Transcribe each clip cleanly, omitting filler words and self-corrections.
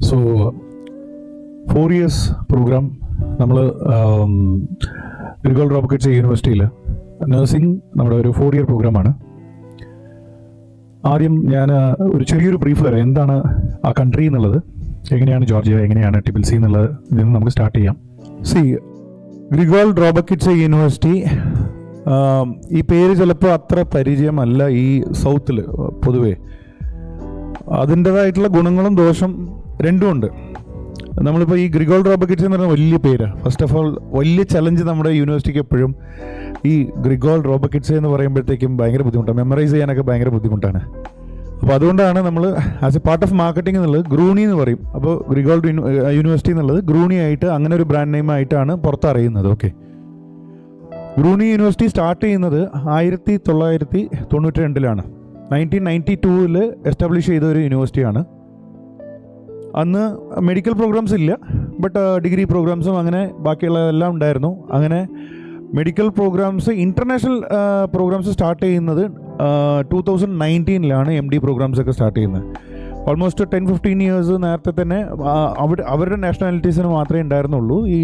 So 4 years programme നമ്മൾ ഗ്രിഗോൾ Roberts യൂണിവേഴ്സിറ്റിയിൽ nursing നമ്മുടെ ഒരു 4 year പ്രോഗ്രാമാണ്. ആദ്യം ഞാൻ ഒരു ചെറിയൊരു ബ്രീഫ് തരാം, എന്താണ് ആ കൺട്രി എന്നുള്ളത്, എങ്ങനെയാണ് ജോർജിയ, എങ്ങനെയാണ് ടിബിൽസി എന്നുള്ളത് ഇതിൽ നമുക്ക് സ്റ്റാർട്ട് ചെയ്യാം. ഗ്രിഗോൾ റോബർട്ട്സ് യൂണിവേഴ്സിറ്റി, ഈ പേര് ചിലപ്പോൾ അത്ര പരിചയമല്ല ഈ സൗത്തിൽ പൊതുവേ. അതിൻ്റെതായിട്ടുള്ള ഗുണങ്ങളും ദോഷം രണ്ടും ഉണ്ട്. നമ്മളിപ്പോൾ ഈ ഗ്രിഗോൾ റോബർട്ട്സ് എന്ന് പറയുന്ന വലിയ പേര്, ഫസ്റ്റ് ഓഫ് ഓൾ വലിയ ചലഞ്ച് നമ്മുടെ യൂണിവേഴ്സിറ്റിക്ക് എപ്പോഴും ഈ ഗ്രിഗോൾ റോബർട്ട്സ് എന്ന് പറയുമ്പോഴത്തേക്കും ഭയങ്കര ബുദ്ധിമുട്ടാണ്, മെമ്മറൈസ് ചെയ്യാനൊക്കെ ഭയങ്കര ബുദ്ധിമുട്ടാണ്. അപ്പോൾ അതുകൊണ്ടാണ് നമ്മൾ as A part of marketing എന്നുള്ളത് ഗ്രൂണി എന്ന് പറയും. അപ്പോൾ ഗ്രിഗോൾ യൂണിവേഴ്സിറ്റി എന്നുള്ളത് ഗ്രൂണി ആയിട്ട് അങ്ങനെ ഒരു ബ്രാൻഡ് നെയിം ആയിട്ടാണ് പുറത്തറിയുന്നത്. ഓക്കെ, ഗ്രൂണി യൂണിവേഴ്സിറ്റി സ്റ്റാർട്ട് ചെയ്യുന്നത് 1992 1992 എസ്റ്റാബ്ലിഷ് ചെയ്ത ഒരു യൂണിവേഴ്സിറ്റിയാണ്. അന്ന് മെഡിക്കൽ പ്രോഗ്രാംസ് ഇല്ല, ബട്ട് ഡിഗ്രി പ്രോഗ്രാംസും അങ്ങനെ ബാക്കിയുള്ളതെല്ലാം ഉണ്ടായിരുന്നു. അങ്ങനെ medical programmes, international programmes start ചെയ്യുന്നത് 2019 MD പ്രോഗ്രാംസ് ഒക്കെ സ്റ്റാർട്ട് ചെയ്യുന്നത്. ഓൾമോസ്റ്റ് 10-15 years നേരത്തെ തന്നെ അവരുടെ നാഷണാലിറ്റീസിന് മാത്രമേ ഉണ്ടായിരുന്നുള്ളൂ ഈ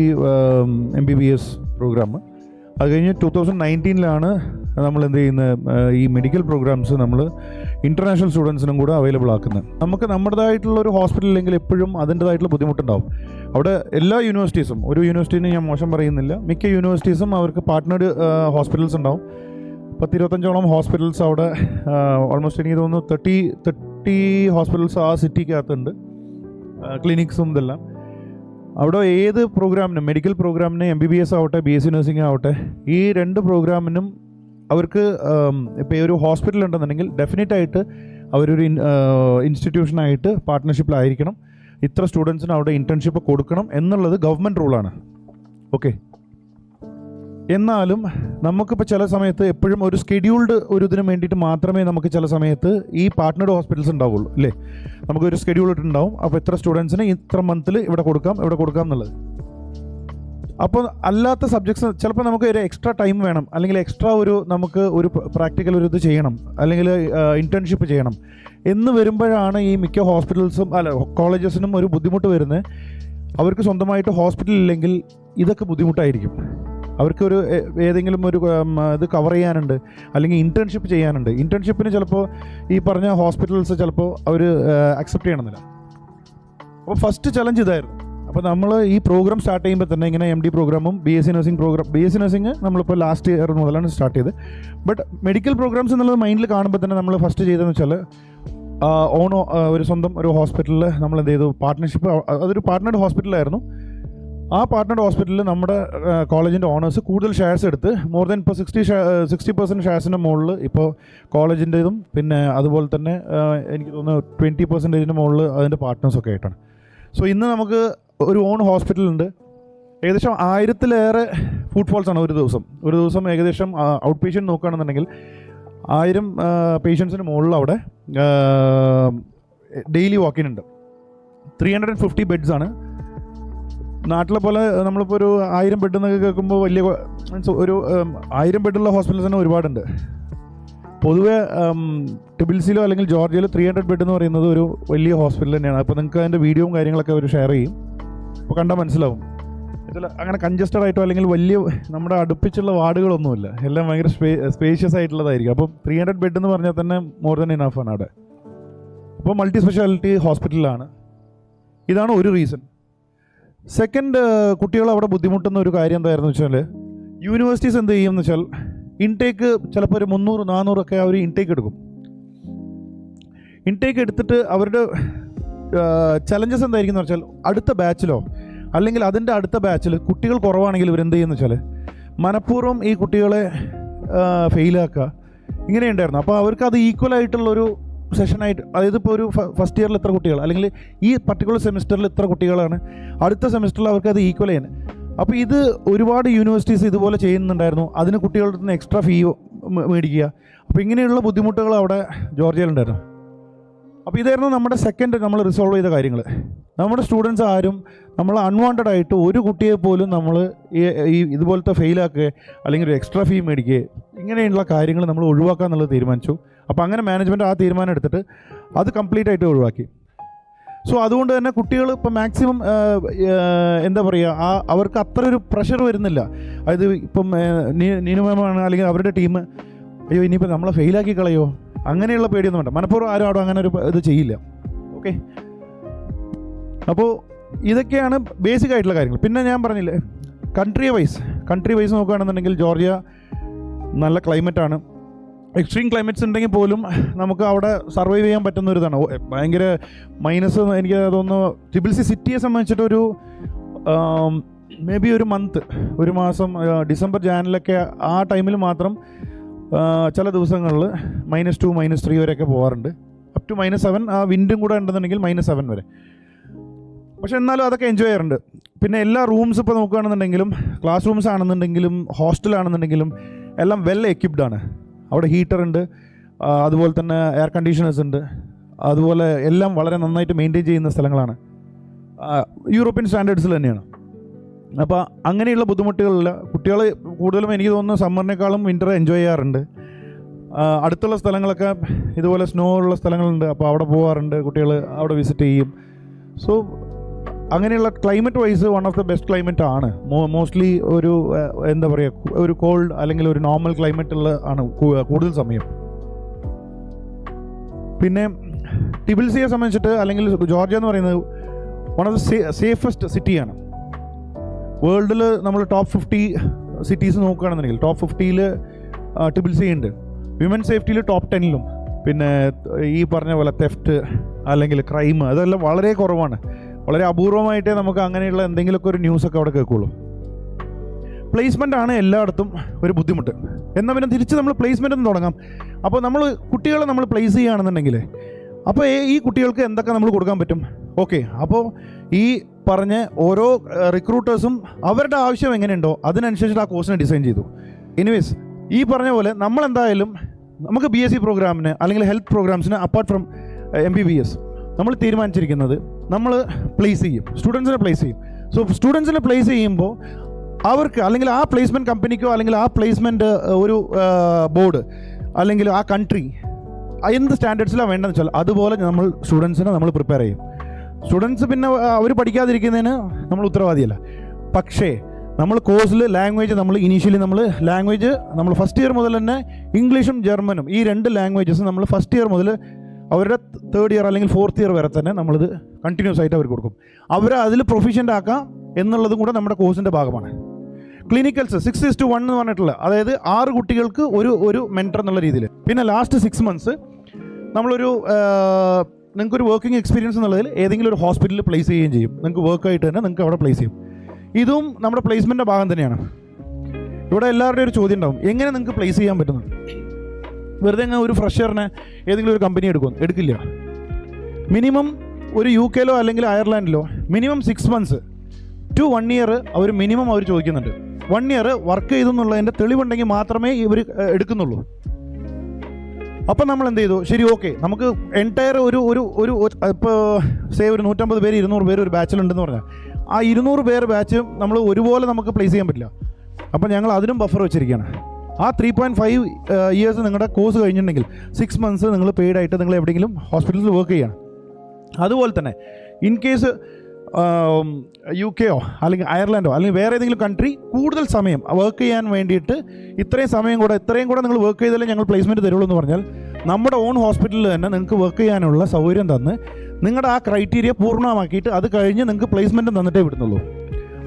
MBBS പ്രോഗ്രാം. അത് കഴിഞ്ഞ് 2019 നമ്മൾ എന്ത് ചെയ്യുന്നത്, ഈ മെഡിക്കൽ പ്രോഗ്രാംസ് നമ്മൾ ഇൻ്റർനാഷണൽ സ്റ്റുഡൻസിനും കൂടെ അവൈലബിൾ ആക്കുന്നത്. നമുക്ക് നമ്മുടേതായിട്ടുള്ള ഒരു ഹോസ്പിറ്റലില്ലെങ്കിൽ എപ്പോഴും അതിൻ്റെതായിട്ടുള്ള ബുദ്ധിമുട്ടുണ്ടാവും. അവിടെ എല്ലാ യൂണിവേഴ്സിറ്റീസും, ഒരു യൂണിവേഴ്സിറ്റിനെ ഞാൻ മോശം പറയുന്നില്ല, മിക്ക യൂണിവേഴ്സിറ്റീസും അവർക്ക് പാർട്ട്നേർഡ് ഹോസ്പിറ്റൽസ് ഉണ്ടാവും. 10-25 ഹോസ്പിറ്റൽസ് അവിടെ, ഓൾമോസ്റ്റ് എനിക്ക് തോന്നുന്നു 30 ഹോസ്പിറ്റൽസ് ആ സിറ്റിക്കകത്തുണ്ട്, ക്ലിനിക്സും ഇതെല്ലാം. അവിടെ ഏത് പ്രോഗ്രാമിനും, മെഡിക്കൽ പ്രോഗ്രാമിന്, MBBS ആവട്ടെ, BSc നഴ്സിംഗ് ആവട്ടെ, ഈ 2 പ്രോഗ്രാമിനും അവർക്ക് ഇപ്പോൾ ഒരു ഹോസ്പിറ്റൽ ഉണ്ടെന്നുണ്ടെങ്കിൽ ഡെഫിനറ്റായിട്ട് അവരൊരു ഇൻസ്റ്റിറ്റ്യൂഷനായിട്ട് പാർട്ട്ണർഷിപ്പിലായിരിക്കണം. ഇത്ര സ്റ്റുഡൻസിന് അവിടെ ഇൻറ്റേൺഷിപ്പ് കൊടുക്കണം എന്നുള്ളത് ഗവൺമെൻറ് റൂളാണ്. ഓക്കെ, എന്നാലും നമുക്കിപ്പോൾ ചില സമയത്ത് എപ്പോഴും ഒരു സ്കെഡ്യൂൾഡ് ഒരു ഇതിന് വേണ്ടിയിട്ട് മാത്രമേ നമുക്ക് ചില സമയത്ത് ഈ പാർട്ട്നർഡ് ഹോസ്പിറ്റൽസ് ഉണ്ടാവുള്ളൂ, അല്ലേ? നമുക്കൊരു സ്കെഡ്യൂൾ ഇട്ടുണ്ടാവും, അപ്പോൾ ഇത്ര സ്റ്റുഡൻസിന് ഇത്ര മന്തിൽ ഇവിടെ കൊടുക്കാം എന്നുള്ളത്. അപ്പോൾ അല്ലാത്ത സബ്ജക്ട്സ് ചിലപ്പോൾ നമുക്ക് ഒരു എക്സ്ട്രാ ടൈം വേണം, അല്ലെങ്കിൽ എക്സ്ട്രാ നമുക്ക് ഒരു പ്രാക്ടിക്കൽ ഒരു ഇത് ചെയ്യണം, അല്ലെങ്കിൽ ഇൻറ്റേൺഷിപ്പ് ചെയ്യണം എന്ന് വരുമ്പോഴാണ് ഈ മിക്ക ഹോസ്പിറ്റൽസും കോളേജസിനും ഒരു ബുദ്ധിമുട്ട് വരുന്നത്. അവർക്ക് സ്വന്തമായിട്ട് ഹോസ്പിറ്റൽ ഇല്ലെങ്കിൽ ഇതൊക്കെ ബുദ്ധിമുട്ടായിരിക്കും. അവർക്കൊരു ഏതെങ്കിലും ഒരു ഇത് കവർ ചെയ്യാനുണ്ട്, അല്ലെങ്കിൽ ഇൻറ്റേൺഷിപ്പ് ചെയ്യാനുണ്ട്. ഇൻറ്റേൺഷിപ്പിന് ചിലപ്പോൾ ഈ പറഞ്ഞ ഹോസ്പിറ്റൽസ് ചിലപ്പോൾ അവർ അക്സെപ്റ്റ് ചെയ്യണമെന്നില്ല. അപ്പോൾ ഫസ്റ്റ് ചലഞ്ച് ഇതായിരുന്നു. അപ്പോൾ നമ്മൾ ഈ പ്രോഗ്രാം സ്റ്റാർട്ട് ചെയ്യുമ്പോൾ തന്നെ ഇങ്ങനെ MD പ്രോഗ്രാമും BSc nursing programme, BSc nursing നമ്മളിപ്പോൾ ലാസ്റ്റ് ഇയർ മുതലാണ് സ്റ്റാർട്ട് ചെയ്ത്. ബട്ട് മെഡിക്കൽ പ്രോഗ്രാംസ് എന്നുള്ളത് മൈൻഡിൽ കാണുമ്പോൾ തന്നെ നമ്മൾ ഫസ്റ്റ് ചെയ്തതെന്ന് വെച്ചാൽ ഒരു സ്വന്തം ഒരു ഹോസ്പിറ്റലിൽ നമ്മൾ എന്ത് ചെയ്തു, പാർട്ട്ണർഷിപ്പ്. അതൊരു പാർട്ട്നർഡ് ഹോസ്പിറ്റലായിരുന്നു. ആ പാർട്ട്നർഡ് ഹോസ്പിറ്റലിൽ നമ്മുടെ കോളേജിൻ്റെ ഓണേഴ്സ് കൂടുതൽ ഷെയർസ് എടുത്ത് മോർ ദാൻ ഇപ്പോൾ 60% ഷെയർസിൻ്റെ മുകളിൽ ഇപ്പോൾ കോളേജിൻ്റെതും, പിന്നെ അതുപോലെ തന്നെ എനിക്ക് തോന്നുന്നു 20% മുകളിൽ അതിൻ്റെ പാർട്ട്നേഴ്സൊക്കെ ആയിട്ടാണ്. സോ ഇന്ന് നമുക്ക് ഒരു ഓൺ ഹോസ്പിറ്റലുണ്ട്. ഏകദേശം 1000-ലേറെ ഫുട്ഫോൾസ് ആണ് ഒരു ദിവസം. ഏകദേശം ഔട്ട് പേഷ്യൻ്റ് നോക്കുകയാണെന്നുണ്ടെങ്കിൽ 1000 പേഷ്യൻസിന് മുകളിൽ അവിടെ ഡെയിലി വാക്കിൻ ഉണ്ട്. 350 ബെഡ്സ് ആണ്. നാട്ടിലെ പോലെ നമ്മളിപ്പോൾ ഒരു 1000 ബെഡ് എന്നൊക്കെ കേൾക്കുമ്പോൾ വലിയ മീൻസ് ഒരു 1000 ബെഡുള്ള ഹോസ്പിറ്റൽസ് തന്നെ ഒരുപാടുണ്ട്. പൊതുവെ ടിബിൽസിലോ അല്ലെങ്കിൽ ജോർജിയയിലോ 300 ബെഡ് എന്ന് പറയുന്നത് ഒരു വലിയ ഹോസ്പിറ്റൽ തന്നെയാണ്. അപ്പോൾ നിങ്ങൾക്ക് അതിൻ്റെ വീഡിയോയും കാര്യങ്ങളൊക്കെ അവർ ഷെയർ ചെയ്യും, അപ്പോൾ കണ്ടാൽ മനസ്സിലാവും. ഇതിൽ അങ്ങനെ കൺജസ്റ്റഡ് ആയിട്ടോ അല്ലെങ്കിൽ വലിയ നമ്മുടെ അടുപ്പിച്ചുള്ള വാർഡുകളൊന്നുമില്ല, എല്ലാം ഭയങ്കര സ്പേഷ്യസ് ആയിട്ടുള്ളതായിരിക്കും. അപ്പോൾ 300 ബെഡ് എന്ന് പറഞ്ഞാൽ തന്നെ മോർ ദാൻ ഇനഫ് ആണ് അവിടെ. അപ്പോൾ മൾട്ടി സ്പെഷ്യാലിറ്റി ഹോസ്പിറ്റലാണ്. ഇതാണ് ഒരു റീസൺ. സെക്കൻഡ്, കുട്ടികൾ അവിടെ ബുദ്ധിമുട്ടുന്ന ഒരു കാര്യം എന്തായിരുന്നു വെച്ചാൽ, യൂണിവേഴ്സിറ്റീസ് എന്ത് ചെയ്യുമെന്ന് വെച്ചാൽ ഇൻടേക്ക് ചിലപ്പോൾ ഒരു 300-400 ഒക്കെ അവർ ഇൻടേക്ക് എടുക്കും. ഇൻടേക്ക് എടുത്തിട്ട് അവരുടെ ചലഞ്ചസ് എന്തായിരിക്കും എന്ന് വെച്ചാൽ, അടുത്ത ബാച്ചിലോ അല്ലെങ്കിൽ അതിൻ്റെ അടുത്ത ബാച്ചിൽ കുട്ടികൾ കുറവാണെങ്കിൽ ഇവരെന്ത് ചെയ്യുമെന്ന് വെച്ചാൽ മനഃപൂർവ്വം ഈ കുട്ടികളെ ഫെയിലാക്കുക, ഇങ്ങനെയുണ്ടായിരുന്നു. അപ്പോൾ അവർക്ക് അത് ഈക്വലായിട്ടുള്ളൊരു സെഷനായിട്ട്, അതായത് ഇപ്പോൾ ഒരു ഫസ്റ്റ് ഇയറിൽ ഇത്ര കുട്ടികൾ, അല്ലെങ്കിൽ ഈ പർട്ടിക്കുലർ സെമിസ്റ്ററിൽ ഇത്ര കുട്ടികളാണ്, അടുത്ത സെമിസ്റ്ററിൽ അവർക്ക് അത് ഈക്വൽ ചെയ്യുന്നത്. അപ്പോൾ ഇത് ഒരുപാട് യൂണിവേഴ്സിറ്റീസ് ഇതുപോലെ ചെയ്യുന്നുണ്ടായിരുന്നു. അതിന് കുട്ടികളുടെ നിന്ന് എക്സ്ട്രാ ഫീ മേടിക്കുക. അപ്പോൾ ഇങ്ങനെയുള്ള ബുദ്ധിമുട്ടുകൾ അവിടെ ജോർജിയയിലുണ്ടായിരുന്നു. അപ്പോൾ ഇതായിരുന്നു നമ്മുടെ സെക്കൻഡ് നമ്മൾ റിസോൾവ് ചെയ്ത കാര്യങ്ങൾ. നമ്മുടെ സ്റ്റുഡൻസ് ആരും നമ്മൾ അൺവാണ്ടഡ് ആയിട്ട് ഒരു കുട്ടിയെ പോലും നമ്മൾ ഈ ഇതുപോലത്തെ ഫെയിലാക്കുക അല്ലെങ്കിൽ ഒരു എക്സ്ട്രാ ഫീ മേടിക്കുക, ഇങ്ങനെയുള്ള കാര്യങ്ങൾ നമ്മൾ ഒഴിവാക്കുക എന്നുള്ളത് തീരുമാനിച്ചു. അപ്പോൾ അങ്ങനെ മാനേജ്മെൻറ്റ് ആ തീരുമാനം എടുത്തിട്ട് അത് കംപ്ലീറ്റ് ആയിട്ട് ഒഴിവാക്കി. സോ അതുകൊണ്ട് തന്നെ കുട്ടികൾ ഇപ്പോൾ മാക്സിമം എന്താ പറയുക, അവർക്ക് അത്ര ഒരു പ്രഷർ വരുന്നില്ല. അതായത് ഇപ്പം നീനുമേമാണ് അല്ലെങ്കിൽ അവരുടെ ടീം അയ്യോ ഇനിയിപ്പോൾ നമ്മളെ ഫെയിലാക്കി കളയോ അങ്ങനെയുള്ള പേടിയൊന്നും വേണ്ട. മനഃപൂർവ്വം ആരും അങ്ങനെ ഒരു ഇത് ചെയ്യില്ല. ഓക്കെ, അപ്പോൾ ഇതൊക്കെയാണ് ബേസിക് ആയിട്ടുള്ള കാര്യങ്ങൾ. പിന്നെ ഞാൻ പറഞ്ഞില്ലേ, കൺട്രി വൈസ് നോക്കുകയാണെന്നുണ്ടെങ്കിൽ ജോർജിയ നല്ല ക്ലൈമറ്റാണ്. എക്സ്ട്രീം ക്ലൈമറ്റ്സ് ഉണ്ടെങ്കിൽ പോലും നമുക്ക് അവിടെ സർവൈവ് ചെയ്യാൻ പറ്റുന്ന ഒരു ഇതാണ്. ഭയങ്കര മൈനസ് എനിക്ക് തോന്നുന്നു ട്രിപ്പിൾസി സിറ്റിയെ സംബന്ധിച്ചിട്ടൊരു മേ ബി ഒരു മാസം ഡിസംബർ ജാനുവരിലൊക്കെ ആ ടൈമിൽ മാത്രം ചില ദിവസങ്ങളിൽ -2 -3 വരെയൊക്കെ പോകാറുണ്ട്. അപ് ടു -7, ആ വിൻഡും കൂടെ ഉണ്ടെന്നുണ്ടെങ്കിൽ -7 വരെ. പക്ഷെ എന്നാലും അതൊക്കെ എൻജോയ് ചെയ്യാറുണ്ട്. പിന്നെ എല്ലാ റൂംസ് ഇപ്പോൾ നോക്കുകയാണെന്നുണ്ടെങ്കിലും, ക്ലാസ് റൂംസ് ആണെന്നുണ്ടെങ്കിലും ഹോസ്റ്റലാണെന്നുണ്ടെങ്കിലും എല്ലാം വെൽ എക്യുപ്ഡ് ആണ്. അവിടെ ഹീറ്റർ ഉണ്ട്, അതുപോലെ തന്നെ എയർ കണ്ടീഷണേഴ്സ് ഉണ്ട്, അതുപോലെ എല്ലാം വളരെ നന്നായിട്ട് മെയിൻറ്റെയിൻ ചെയ്യുന്ന സ്ഥലങ്ങളാണ്. യൂറോപ്യൻ സ്റ്റാൻഡേർഡ്സിൽ തന്നെയാണ്. അപ്പോൾ അങ്ങനെയുള്ള ബുദ്ധിമുട്ടുകളില്ല. കുട്ടികൾ കൂടുതലും എനിക്ക് തോന്നുന്നു സമ്മറിനേക്കാളും വിൻ്റർ എൻജോയ് ചെയ്യാറുണ്ട്. അടുത്തുള്ള സ്ഥലങ്ങളൊക്കെ ഇതുപോലെ സ്നോ ഉള്ള സ്ഥലങ്ങളുണ്ട്, അപ്പോൾ അവിടെ പോകാറുണ്ട്, കുട്ടികൾ അവിടെ വിസിറ്റ് ചെയ്യും. സോ അങ്ങനെയുള്ള climate wise one of the best climate ആണ്. മോസ്റ്റ്ലി ഒരു എന്താ പറയുക, ഒരു കോൾഡ് അല്ലെങ്കിൽ ഒരു നോർമൽ ക്ലൈമറ്റുള്ള ആണ് കൂടുതൽ സമയം. പിന്നെ ടിബിൽസിയെ സംബന്ധിച്ചിട്ട് അല്ലെങ്കിൽ ജോർജിയ എന്ന് പറയുന്നത് വൺ ഓഫ് ദ സേഫസ്റ്റ് സിറ്റിയാണ്. വേൾഡിൽ നമ്മൾ ടോപ്പ് 50 സിറ്റീസ് നോക്കുകയാണെന്നുണ്ടെങ്കിൽ ടോപ്പ് 50ൽ ടിബിൽസി ഉണ്ട്. വിമൻ സേഫ്റ്റിയിൽ ടോപ്പ് 10ലും. പിന്നെ ഈ പറഞ്ഞ പോലെ തെഫ്റ്റ് അല്ലെങ്കിൽ ക്രൈം അതെല്ലാം വളരെ കുറവാണ്. വളരെ അപൂർവമായിട്ടേ നമുക്ക് അങ്ങനെയുള്ള എന്തെങ്കിലുമൊക്കെ ഒരു ന്യൂസൊക്കെ അവിടെ കേൾക്കുള്ളൂ. പ്ലേസ്മെൻ്റ് ആണ് എല്ലായിടത്തും ഒരു ബുദ്ധിമുട്ട്. എന്നാൽ പിന്നെ തിരിച്ച് നമ്മൾ പ്ലേസ്മെൻ്റ് ഒന്ന് തുടങ്ങാം. അപ്പോൾ നമ്മൾ കുട്ടികളെ നമ്മൾ പ്ലേസ് ചെയ്യുകയാണെന്നുണ്ടെങ്കിൽ അപ്പോൾ ഈ കുട്ടികൾക്ക് എന്തൊക്കെ നമ്മൾ കൊടുക്കാൻ പറ്റും? ഓക്കെ, അപ്പോൾ ഈ പറഞ്ഞ ഓരോ റിക്രൂട്ടേഴ്സും അവരുടെ ആവശ്യം എങ്ങനെയുണ്ടോ അതിനനുസരിച്ചിട്ട് ആ കോഴ്സിനെ ഡിസൈൻ ചെയ്തു. എനിവേസ് ഈ പറഞ്ഞ പോലെ നമ്മളെന്തായാലും നമുക്ക് BSc പ്രോഗ്രാമിന് അല്ലെങ്കിൽ ഹെൽത്ത് പ്രോഗ്രാംസിന് അപ്പാർട്ട് ഫ്രം MBBS നമ്മൾ തീരുമാനിച്ചിരിക്കുന്നത് നമ്മൾ പ്ലേസ് ചെയ്യും, സ്റ്റുഡൻസിനെ പ്ലേസ് ചെയ്യും. സോ സ്റ്റുഡൻസിനെ പ്ലേസ് ചെയ്യുമ്പോൾ അവർക്ക് അല്ലെങ്കിൽ ആ പ്ലേസ്മെൻറ്റ് കമ്പനിക്കോ അല്ലെങ്കിൽ ആ പ്ലേസ്മെൻറ്റ് ഒരു ബോർഡ് അല്ലെങ്കിൽ ആ കൺട്രി എന്ത് സ്റ്റാൻഡേർഡ്സിലാണ് വേണ്ടതെന്ന് വെച്ചാൽ അതുപോലെ നമ്മൾ സ്റ്റുഡൻസിനെ നമ്മൾ പ്രിപ്പയർ ചെയ്യും. സ്റ്റുഡൻസ് പിന്നെ അവർ പഠിക്കാതിരിക്കുന്നതിന് നമ്മൾ ഉത്തരവാദിയല്ല. പക്ഷേ നമ്മൾ കോഴ്സിൽ ലാംഗ്വേജ് നമ്മൾ ഫസ്റ്റ് ഇയർ മുതൽ തന്നെ ഇംഗ്ലീഷും ജർമ്മനും ഈ 2 ലാംഗ്വേജസ് നമ്മൾ ഫസ്റ്റ് ഇയർ മുതൽ അവരുടെ 3rd ഇയർ അല്ലെങ്കിൽ 4th ഇയർ വരെ തന്നെ നമ്മളിത് കണ്ടിന്യൂസ് ആയിട്ട് അവർക്ക് കൊടുക്കും. അവരെ അതിൽ പ്രൊഫിഷ്യൻ്റ് ആക്കാം എന്നുള്ളതും കൂടെ നമ്മുടെ കോഴ്സിൻ്റെ ഭാഗമാണ്. ക്ലിനിക്കൽസ് 6:1 എന്ന് പറഞ്ഞിട്ടുള്ള, അതായത് 6 കുട്ടികൾക്ക് ഒരു മെൻറ്റർ എന്നുള്ള രീതിയിൽ. പിന്നെ ലാസ്റ്റ് 6 months നമ്മളൊരു നിങ്ങൾക്കൊരു വർക്കിംഗ് എക്സ്പീരിയൻസ് എന്നുള്ളതിൽ ഏതെങ്കിലും ഒരു ഹോസ്പിറ്റലിൽ പ്ലേസ് ചെയ്യുകയും ചെയ്യും. നിങ്ങൾക്ക് വർക്കായിട്ട് തന്നെ നിങ്ങൾക്ക് അവിടെ പ്ലേസ് ചെയ്യും. ഇതും നമ്മുടെ പ്ലേസ്മെൻറ്റിൻ്റെ ഭാഗം തന്നെയാണ്. ഇവിടെ എല്ലാവരുടെയും ഒരു ചോദ്യം ഉണ്ടാവും, എങ്ങനെ നിങ്ങൾക്ക് പ്ലേസ് ചെയ്യാൻ പറ്റുന്നു? വെറുതെ ഒരു ഫ്രഷറിനെ ഏതെങ്കിലും ഒരു കമ്പനി എടുക്കില്ല. മിനിമം ഒരു UK-ലോ അല്ലെങ്കിൽ അയർലാൻഡിലോ മിനിമം 6 months to 1 year അവർ മിനിമം അവർ ചോദിക്കുന്നുണ്ട്. 1 year വർക്ക് ചെയ്തെന്നുള്ളതിൻ്റെ തെളിവുണ്ടെങ്കിൽ മാത്രമേ ഇവർ എടുക്കുന്നുള്ളൂ. അപ്പം നമ്മൾ എന്ത് ചെയ്തു, ശരി ഓക്കെ, നമുക്ക് എൻറ്റയർ ഒരു ഇപ്പോൾ ഒരു 150 പേര് 200 പേര് ഒരു ബാച്ചിലുണ്ടെന്ന് പറഞ്ഞാൽ ആ 200 പേര് ബാച്ച് നമ്മൾ ഒരുപോലെ നമുക്ക് പ്ലേസ് ചെയ്യാൻ പറ്റില്ല. അപ്പം ഞങ്ങൾ അതിനും ബഫർ വെച്ചിരിക്കുകയാണ്. ആ 3.5 years നിങ്ങളുടെ കോഴ്സ് കഴിഞ്ഞിട്ടുണ്ടെങ്കിൽ 6 months നിങ്ങൾ പെയ്ഡായിട്ട് നിങ്ങൾ എവിടെയെങ്കിലും ഹോസ്പിറ്റലിൽ വർക്ക് ചെയ്യണം. അതുപോലെ തന്നെ ഇൻ കേസ് UK-യോ അല്ലെങ്കിൽ അയർലാൻഡോ അല്ലെങ്കിൽ വേറെ ഏതെങ്കിലും കൺട്രി കൂടുതൽ സമയം വർക്ക് ചെയ്യാൻ വേണ്ടിയിട്ട് ഇത്രയും കൂടെ നിങ്ങൾ വർക്ക് ചെയ്താലേ ഞങ്ങൾ പ്ലേസ്മെൻറ്റ് തരുള്ളൂ എന്ന് പറഞ്ഞാൽ നമ്മുടെ ഓൺ ഹോസ്പിറ്റലിൽ തന്നെ നിങ്ങൾക്ക് വർക്ക് ചെയ്യാനുള്ള സൗകര്യം തന്ന് നിങ്ങളുടെ ആ ക്രൈറ്റീരിയ പൂർണ്ണമാക്കിയിട്ട് അത് കഴിഞ്ഞ് നിങ്ങൾക്ക് പ്ലേസ്മെൻറ്റ് തന്നിട്ടേ വിടുന്നുള്ളൂ.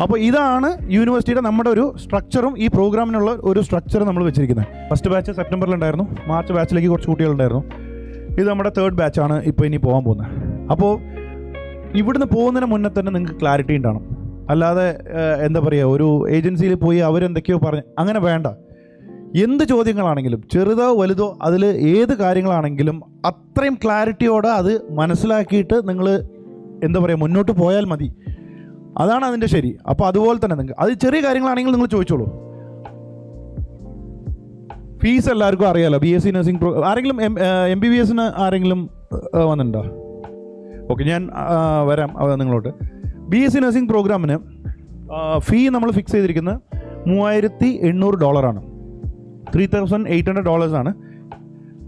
അപ്പോൾ ഇതാണ് യൂണിവേഴ്സിറ്റിയുടെ നമ്മുടെ ഒരു സ്ട്രക്ചറും ഈ പ്രോഗ്രാമിനുള്ള ഒരു സ്ട്രക്ചർ നമ്മൾ വെച്ചിരിക്കുന്നത്. ഫസ്റ്റ് ബാച്ച് സെപ്റ്റംബറിലുണ്ടായിരുന്നു, മാർച്ച് ബാച്ചിലേക്ക് കുറച്ച് കുട്ടികളുണ്ടായിരുന്നു. ഇത് നമ്മുടെ 3rd ബാച്ചാണ് ഇപ്പോൾ ഇനി പോകാൻ പോകുന്നത്. അപ്പോൾ ഇവിടുന്ന് പോകുന്നതിന് മുന്നേ തന്നെ നിങ്ങൾക്ക് ക്ലാരിറ്റി ഉണ്ടാകണം. അല്ലാതെ എന്താ പറയുക, ഒരു ഏജൻസിയിൽ പോയി അവരെന്തൊക്കെയോ പറഞ്ഞ് അങ്ങനെ വേണ്ട. എന്ത് ചോദ്യങ്ങളാണെങ്കിലും ചെറുതോ വലുതോ അതിൽ ഏത് കാര്യങ്ങളാണെങ്കിലും അത്രയും ക്ലാരിറ്റിയോടെ അത് മനസ്സിലാക്കിയിട്ട് നിങ്ങൾ എന്താ പറയുക മുന്നോട്ട് പോയാൽ മതി. അതാണ് അതിൻ്റെ ശരി. അപ്പോൾ അതുപോലെ തന്നെ നിങ്ങൾ അത് ചെറിയ കാര്യങ്ങളാണെങ്കിൽ നിങ്ങൾ ചോദിച്ചോളൂ. ഫീസ് എല്ലാവർക്കും അറിയാമല്ലോ. BSc നഴ്സിംഗ് ആരെങ്കിലും MBBS ആരെങ്കിലും വന്നിട്ടുണ്ടോ? ഓക്കെ, ഞാൻ വരാം നിങ്ങളോട്ട്. BSc നഴ്സിംഗ് പ്രോഗ്രാമിന് ഫീ നമ്മൾ ഫിക്സ് ചെയ്തിരിക്കുന്നത് $3,800 $3,800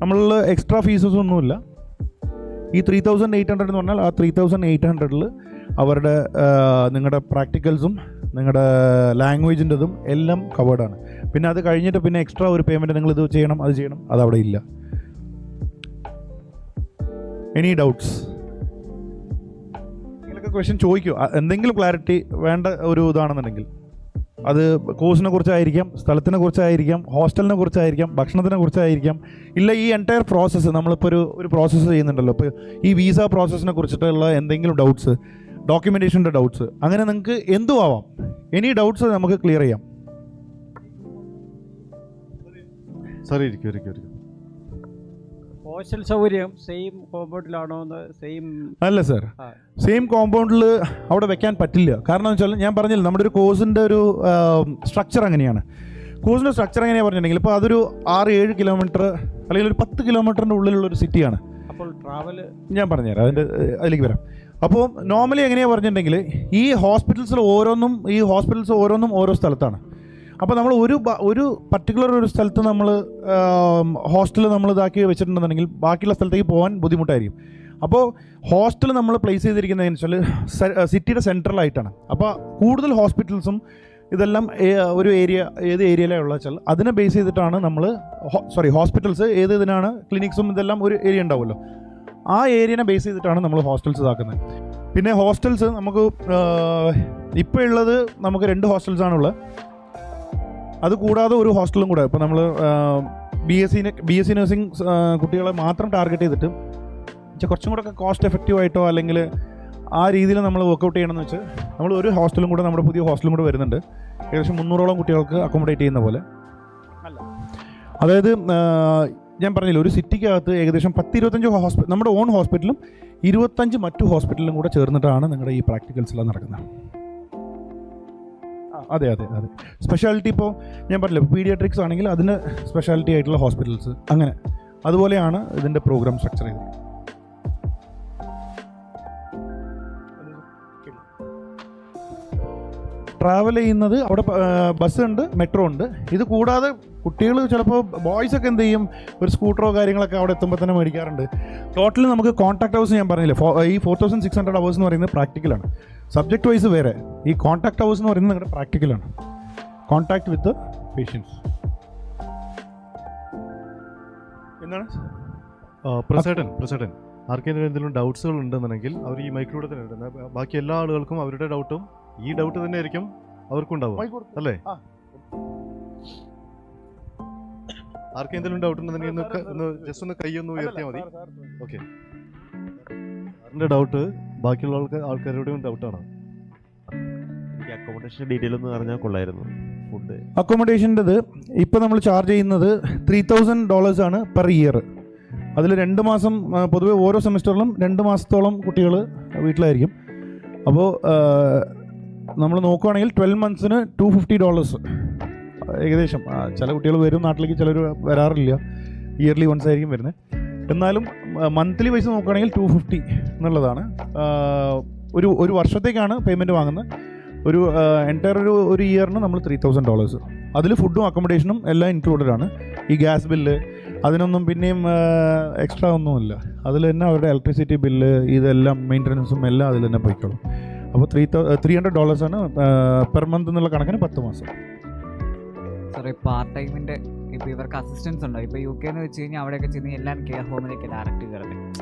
നമ്മൾ എക്സ്ട്രാ ഫീസസ് ഒന്നുമില്ല. ഈ 3,800 എന്ന് പറഞ്ഞാൽ ആ 3,800 അവരുടെ നിങ്ങളുടെ പ്രാക്ടിക്കൽസും നിങ്ങളുടെ ലാംഗ്വേജിൻ്റെതും എല്ലാം കവേർഡാണ്. പിന്നെ അത് കഴിഞ്ഞിട്ട് പിന്നെ എക്സ്ട്രാ ഒരു പേയ്മെൻറ്റ് നിങ്ങൾ ഇത് ചെയ്യണം അത് ചെയ്യണം അതവിടെ ഇല്ല. Any doubts? നിങ്ങളൊക്കെ ക്വസ്റ്റ്യൻ ചോദിക്കൂ. എന്തെങ്കിലും ക്ലാരിറ്റി വേണ്ട ഒരു ഇതാണെന്നുണ്ടെങ്കിൽ അത് കോഴ്സിനെ കുറിച്ചായിരിക്കാം, സ്ഥലത്തിനെ കുറിച്ചായിരിക്കാം, ഹോസ്റ്റലിനെ കുറിച്ചായിരിക്കാം, ഭക്ഷണത്തിനെ കുറിച്ചായിരിക്കാം, ഇല്ല ഈ എൻറ്റയർ പ്രോസസ്സ് നമ്മളിപ്പോൾ ഒരു പ്രോസസ്സ് ചെയ്യുന്നുണ്ടല്ലോ. ഇപ്പോൾ ഈ വിസ പ്രോസസ്സിനെ കുറിച്ചിട്ടുള്ള എന്തെങ്കിലും ഡൗട്ട്സ്, ഡോക്യുമെൻറ്റേഷൻ്റെ ഡൗട്ട്സ്, അങ്ങനെ നിങ്ങൾക്ക് എന്തും ആവാം. എനി ഡൗട്ട്സ് നമുക്ക് ക്ലിയർ ചെയ്യാം. സാർ ഇരിക്കും. ഹോസ്റ്റൽ സൗകര്യം സെയിം കോമ്പൗണ്ടിലാണോ? സെയിം അല്ല സാർ, സെയിം കോമ്പൗണ്ടിൽ അവിടെ വെക്കാൻ പറ്റില്ല. കാരണം എന്ന് വെച്ചാൽ ഞാൻ പറഞ്ഞില്ല, നമ്മുടെ ഒരു കോഴ്സിൻ്റെ ഒരു സ്ട്രക്ചർ അങ്ങനെയാണ്. കോഴ്സിൻ്റെ സ്ട്രക്ചർ എങ്ങനെയാണ് പറഞ്ഞിട്ടുണ്ടെങ്കിൽ ഇപ്പോൾ അതൊരു 6-7 കിലോമീറ്റർ അല്ലെങ്കിൽ ഒരു 10 കിലോമീറ്ററിൻ്റെ ഉള്ളിലുള്ളൊരു സിറ്റിയാണ്. അപ്പോൾ ട്രാവൽ ഞാൻ പറഞ്ഞുതരാം, അതിലേക്ക് വരാം. അപ്പോൾ നോർമലി എങ്ങനെയാണ് പറഞ്ഞിട്ടുണ്ടെങ്കിൽ ഈ ഹോസ്പിറ്റൽസ് ഓരോന്നും ഓരോ സ്ഥലത്താണ്. അപ്പോൾ നമ്മൾ ഒരു പർട്ടിക്കുലർ ഒരു സ്ഥലത്ത് നമ്മൾ ഹോസ്റ്റൽ നമ്മൾ ഇതാക്കി വെച്ചിട്ടുണ്ടെന്നുണ്ടെങ്കിൽ ബാക്കിയുള്ള സ്ഥലത്തേക്ക് പോകാൻ ബുദ്ധിമുട്ടായിരിക്കും. അപ്പോൾ ഹോസ്റ്റൽ നമ്മൾ പ്ലേസ് ചെയ്തിരിക്കുന്നതെന്ന് വെച്ചാൽ സിറ്റിയുടെ സെൻട്രലായിട്ടാണ്. അപ്പോൾ കൂടുതൽ ഹോസ്പിറ്റൽസും ഇതെല്ലാം ഒരു ഏത് ഏരിയയിലുള്ള വെച്ചാൽ അതിനെ ബേസ് ചെയ്തിട്ടാണ് നമ്മൾ ഹോസ്പിറ്റൽസ് ഏത് ഇതിനാണ്, ക്ലിനിക്സും ഇതെല്ലാം ഒരു ഏരിയ ഉണ്ടാവുമല്ലോ, ആ ഏരിയനെ ബേസ് ചെയ്തിട്ടാണ് നമ്മൾ ഹോസ്റ്റൽസ് ഇതാക്കുന്നത്. പിന്നെ ഹോസ്റ്റൽസ് നമുക്ക് ഇപ്പോൾ ഉള്ളത് നമുക്ക് 2 ഹോസ്റ്റൽസാണുള്ളത്. അത് കൂടാതെ ഒരു ഹോസ്റ്റലും കൂടെ ഇപ്പോൾ നമ്മൾ BSc നഴ്സിംഗ് കുട്ടികളെ മാത്രം ടാർഗറ്റ് ചെയ്തിട്ട് കുറച്ചും കൂടെ ഒക്കെ കോസ്റ്റ് എഫക്റ്റീവായിട്ടോ അല്ലെങ്കിൽ ആ രീതിയിൽ നമ്മൾ വർക്കൗട്ട് ചെയ്യണമെന്ന് വെച്ച് നമ്മൾ ഒരു ഹോസ്റ്റലും കൂടെ, നമ്മുടെ പുതിയ ഹോസ്റ്റലും കൂടെ വരുന്നുണ്ട്. ഏകദേശം 300ഓളം കുട്ടികൾക്ക് അക്കോമഡേറ്റ് ചെയ്യുന്ന പോലെ. അതായത് ഞാൻ പറഞ്ഞില്ല, ഒരു സിറ്റിക്കകത്ത് ഏകദേശം 10-25 നമ്മുടെ ഓൺ ഹോസ്പിറ്റലും 25 മറ്റു ഹോസ്പിറ്റലും കൂടെ ചേർന്നിട്ടാണ് നിങ്ങളുടെ ഈ പ്രാക്ടിക്കൽസെല്ലാം നടക്കുന്നത്. അതെ. സ്പെഷ്യാലിറ്റി ഇപ്പോൾ ഞാൻ പറഞ്ഞില്ല, പീഡിയാട്രിക്സ് ആണെങ്കിൽ അതിന് സ്പെഷ്യാലിറ്റി ആയിട്ടുള്ള ഹോസ്പിറ്റൽസ്, അങ്ങനെ അതുപോലെയാണ് ഇതിൻ്റെ പ്രോഗ്രാം സ്ട്രക്ചർ ചെയ്തത്. ട്രാവൽ ചെയ്യുന്നത് അവിടെ ബസ് ഉണ്ട്, മെട്രോ ഉണ്ട്. ഇത് കൂടാതെ കുട്ടികൾ ചിലപ്പോൾ ബോയ്സൊക്കെ എന്ത് ചെയ്യും, ഒരു സ്കൂട്ടറോ കാര്യങ്ങളൊക്കെ അവിടെ എത്തുമ്പോൾ തന്നെ മേടിക്കാറുണ്ട്. ടോട്ടൽ നമുക്ക് കോൺടാക്ട് ഹവേഴ്സ് ഞാൻ പറഞ്ഞില്ലേ, ഈ 4,600 hours എന്ന് പറയുന്നത് പ്രാക്ടിക്കലാണ്. സബ്ജക്റ്റ് വൈസ് വേറെ, ഈ കോൺടാക്ട് ഹവേഴ്സ് എന്ന് പറയുന്നത് നിങ്ങളുടെ പ്രാക്ടിക്കലാണ്. Contact with patients. എന്താണ് പ്രസിഡന്റ് ആർക്കെങ്കിലും എന്തെങ്കിലും ഡൗട്ട്സുകൾ ഉണ്ടെന്നുണ്ടെങ്കിൽ അവർ ഈ മൈക്കിലൂടെ തന്നെ ഇടുന്നത്. ബാക്കി എല്ലാ ആളുകൾക്കും അവരുടെ ഡൗട്ടും ഈ ഡൗട്ട് തന്നെ ആയിരിക്കും അവർക്കും ഉണ്ടാവും, അല്ലേ? ആർക്കെന്തെങ്കിലും ഡൗട്ട് ഉണ്ടെന്നുണ്ടെങ്കിൽ ജസ്റ്റ് ഒന്ന് കൈയൊന്ന് ഉയർത്തിയാൽ മതി. ഓക്കെ, സാറിൻ്റെ ഡൗട്ട് ബാക്കിയുള്ള ആൾക്കാരോടും ഡൗട്ടാണ്. അക്കോമഡേഷൻ ഡീറ്റെയിൽ ഒന്ന് അറിഞ്ഞാൽ കൊള്ളായിരുന്നു. ഫുഡ് അക്കോമഡേഷൻ്റെത് ഇപ്പോൾ നമ്മൾ ചാർജ് ചെയ്യുന്നത് $3,000 ആണ് പെർ ഇയർ. അതിൽ 2 മാസം പൊതുവെ ഓരോ സെമിസ്റ്ററിലും 2 മാസത്തോളം കുട്ടികൾ വീട്ടിലായിരിക്കും. അപ്പോൾ നമ്മൾ നോക്കുകയാണെങ്കിൽ 12 monthsന് $250 ഏകദേശം. ചില കുട്ടികൾ വരും നാട്ടിലേക്ക്, ചിലർ വരാറില്ല, ഇയർലി വൺസ് ആയിരിക്കും വരുന്നത്. എന്നാലും മന്ത്ലി വൈസ് നോക്കുകയാണെങ്കിൽ 250 എന്നുള്ളതാണ്. ഒരു വർഷത്തേക്കാണ് പേയ്മെൻറ്റ് വാങ്ങുന്നത്. ഒരു എൻറ്റയർ ഒരു ഇയറിന് നമ്മൾ $3,000. അതിൽ ഫുഡും അക്കോമഡേഷനും എല്ലാം ഇൻക്ലൂഡഡ് ആണ്. ഈ ഗ്യാസ് ബില്ല് അതിനൊന്നും പിന്നെയും എക്സ്ട്രാ ഒന്നുമില്ല. അതിൽ തന്നെ അവരുടെ ഇലക്ട്രിസിറ്റി ബില്ല് ഇതെല്ലാം മെയിൻ്റനൻസും എല്ലാം അതിൽ തന്നെ പോയിക്കോളും. അപ്പോൾ $300 ആണ് പെർ മന്ത് എന്നുള്ള കണക്കിന് 10 മാസം. സാറേ, പാർട്ട് ടൈമിൻ്റെ ഇപ്പോൾ ഇവർക്ക് അസിസ്റ്റൻസ് ഉണ്ടോ? ഇപ്പോൾ UK എന്ന് വെച്ച് കഴിഞ്ഞാൽ അവിടെയൊക്കെ ചെന്ന് എല്ലാം കെയർ ഹോമിലേക്ക് ഡയറക്റ്റ് കയറുന്നത്.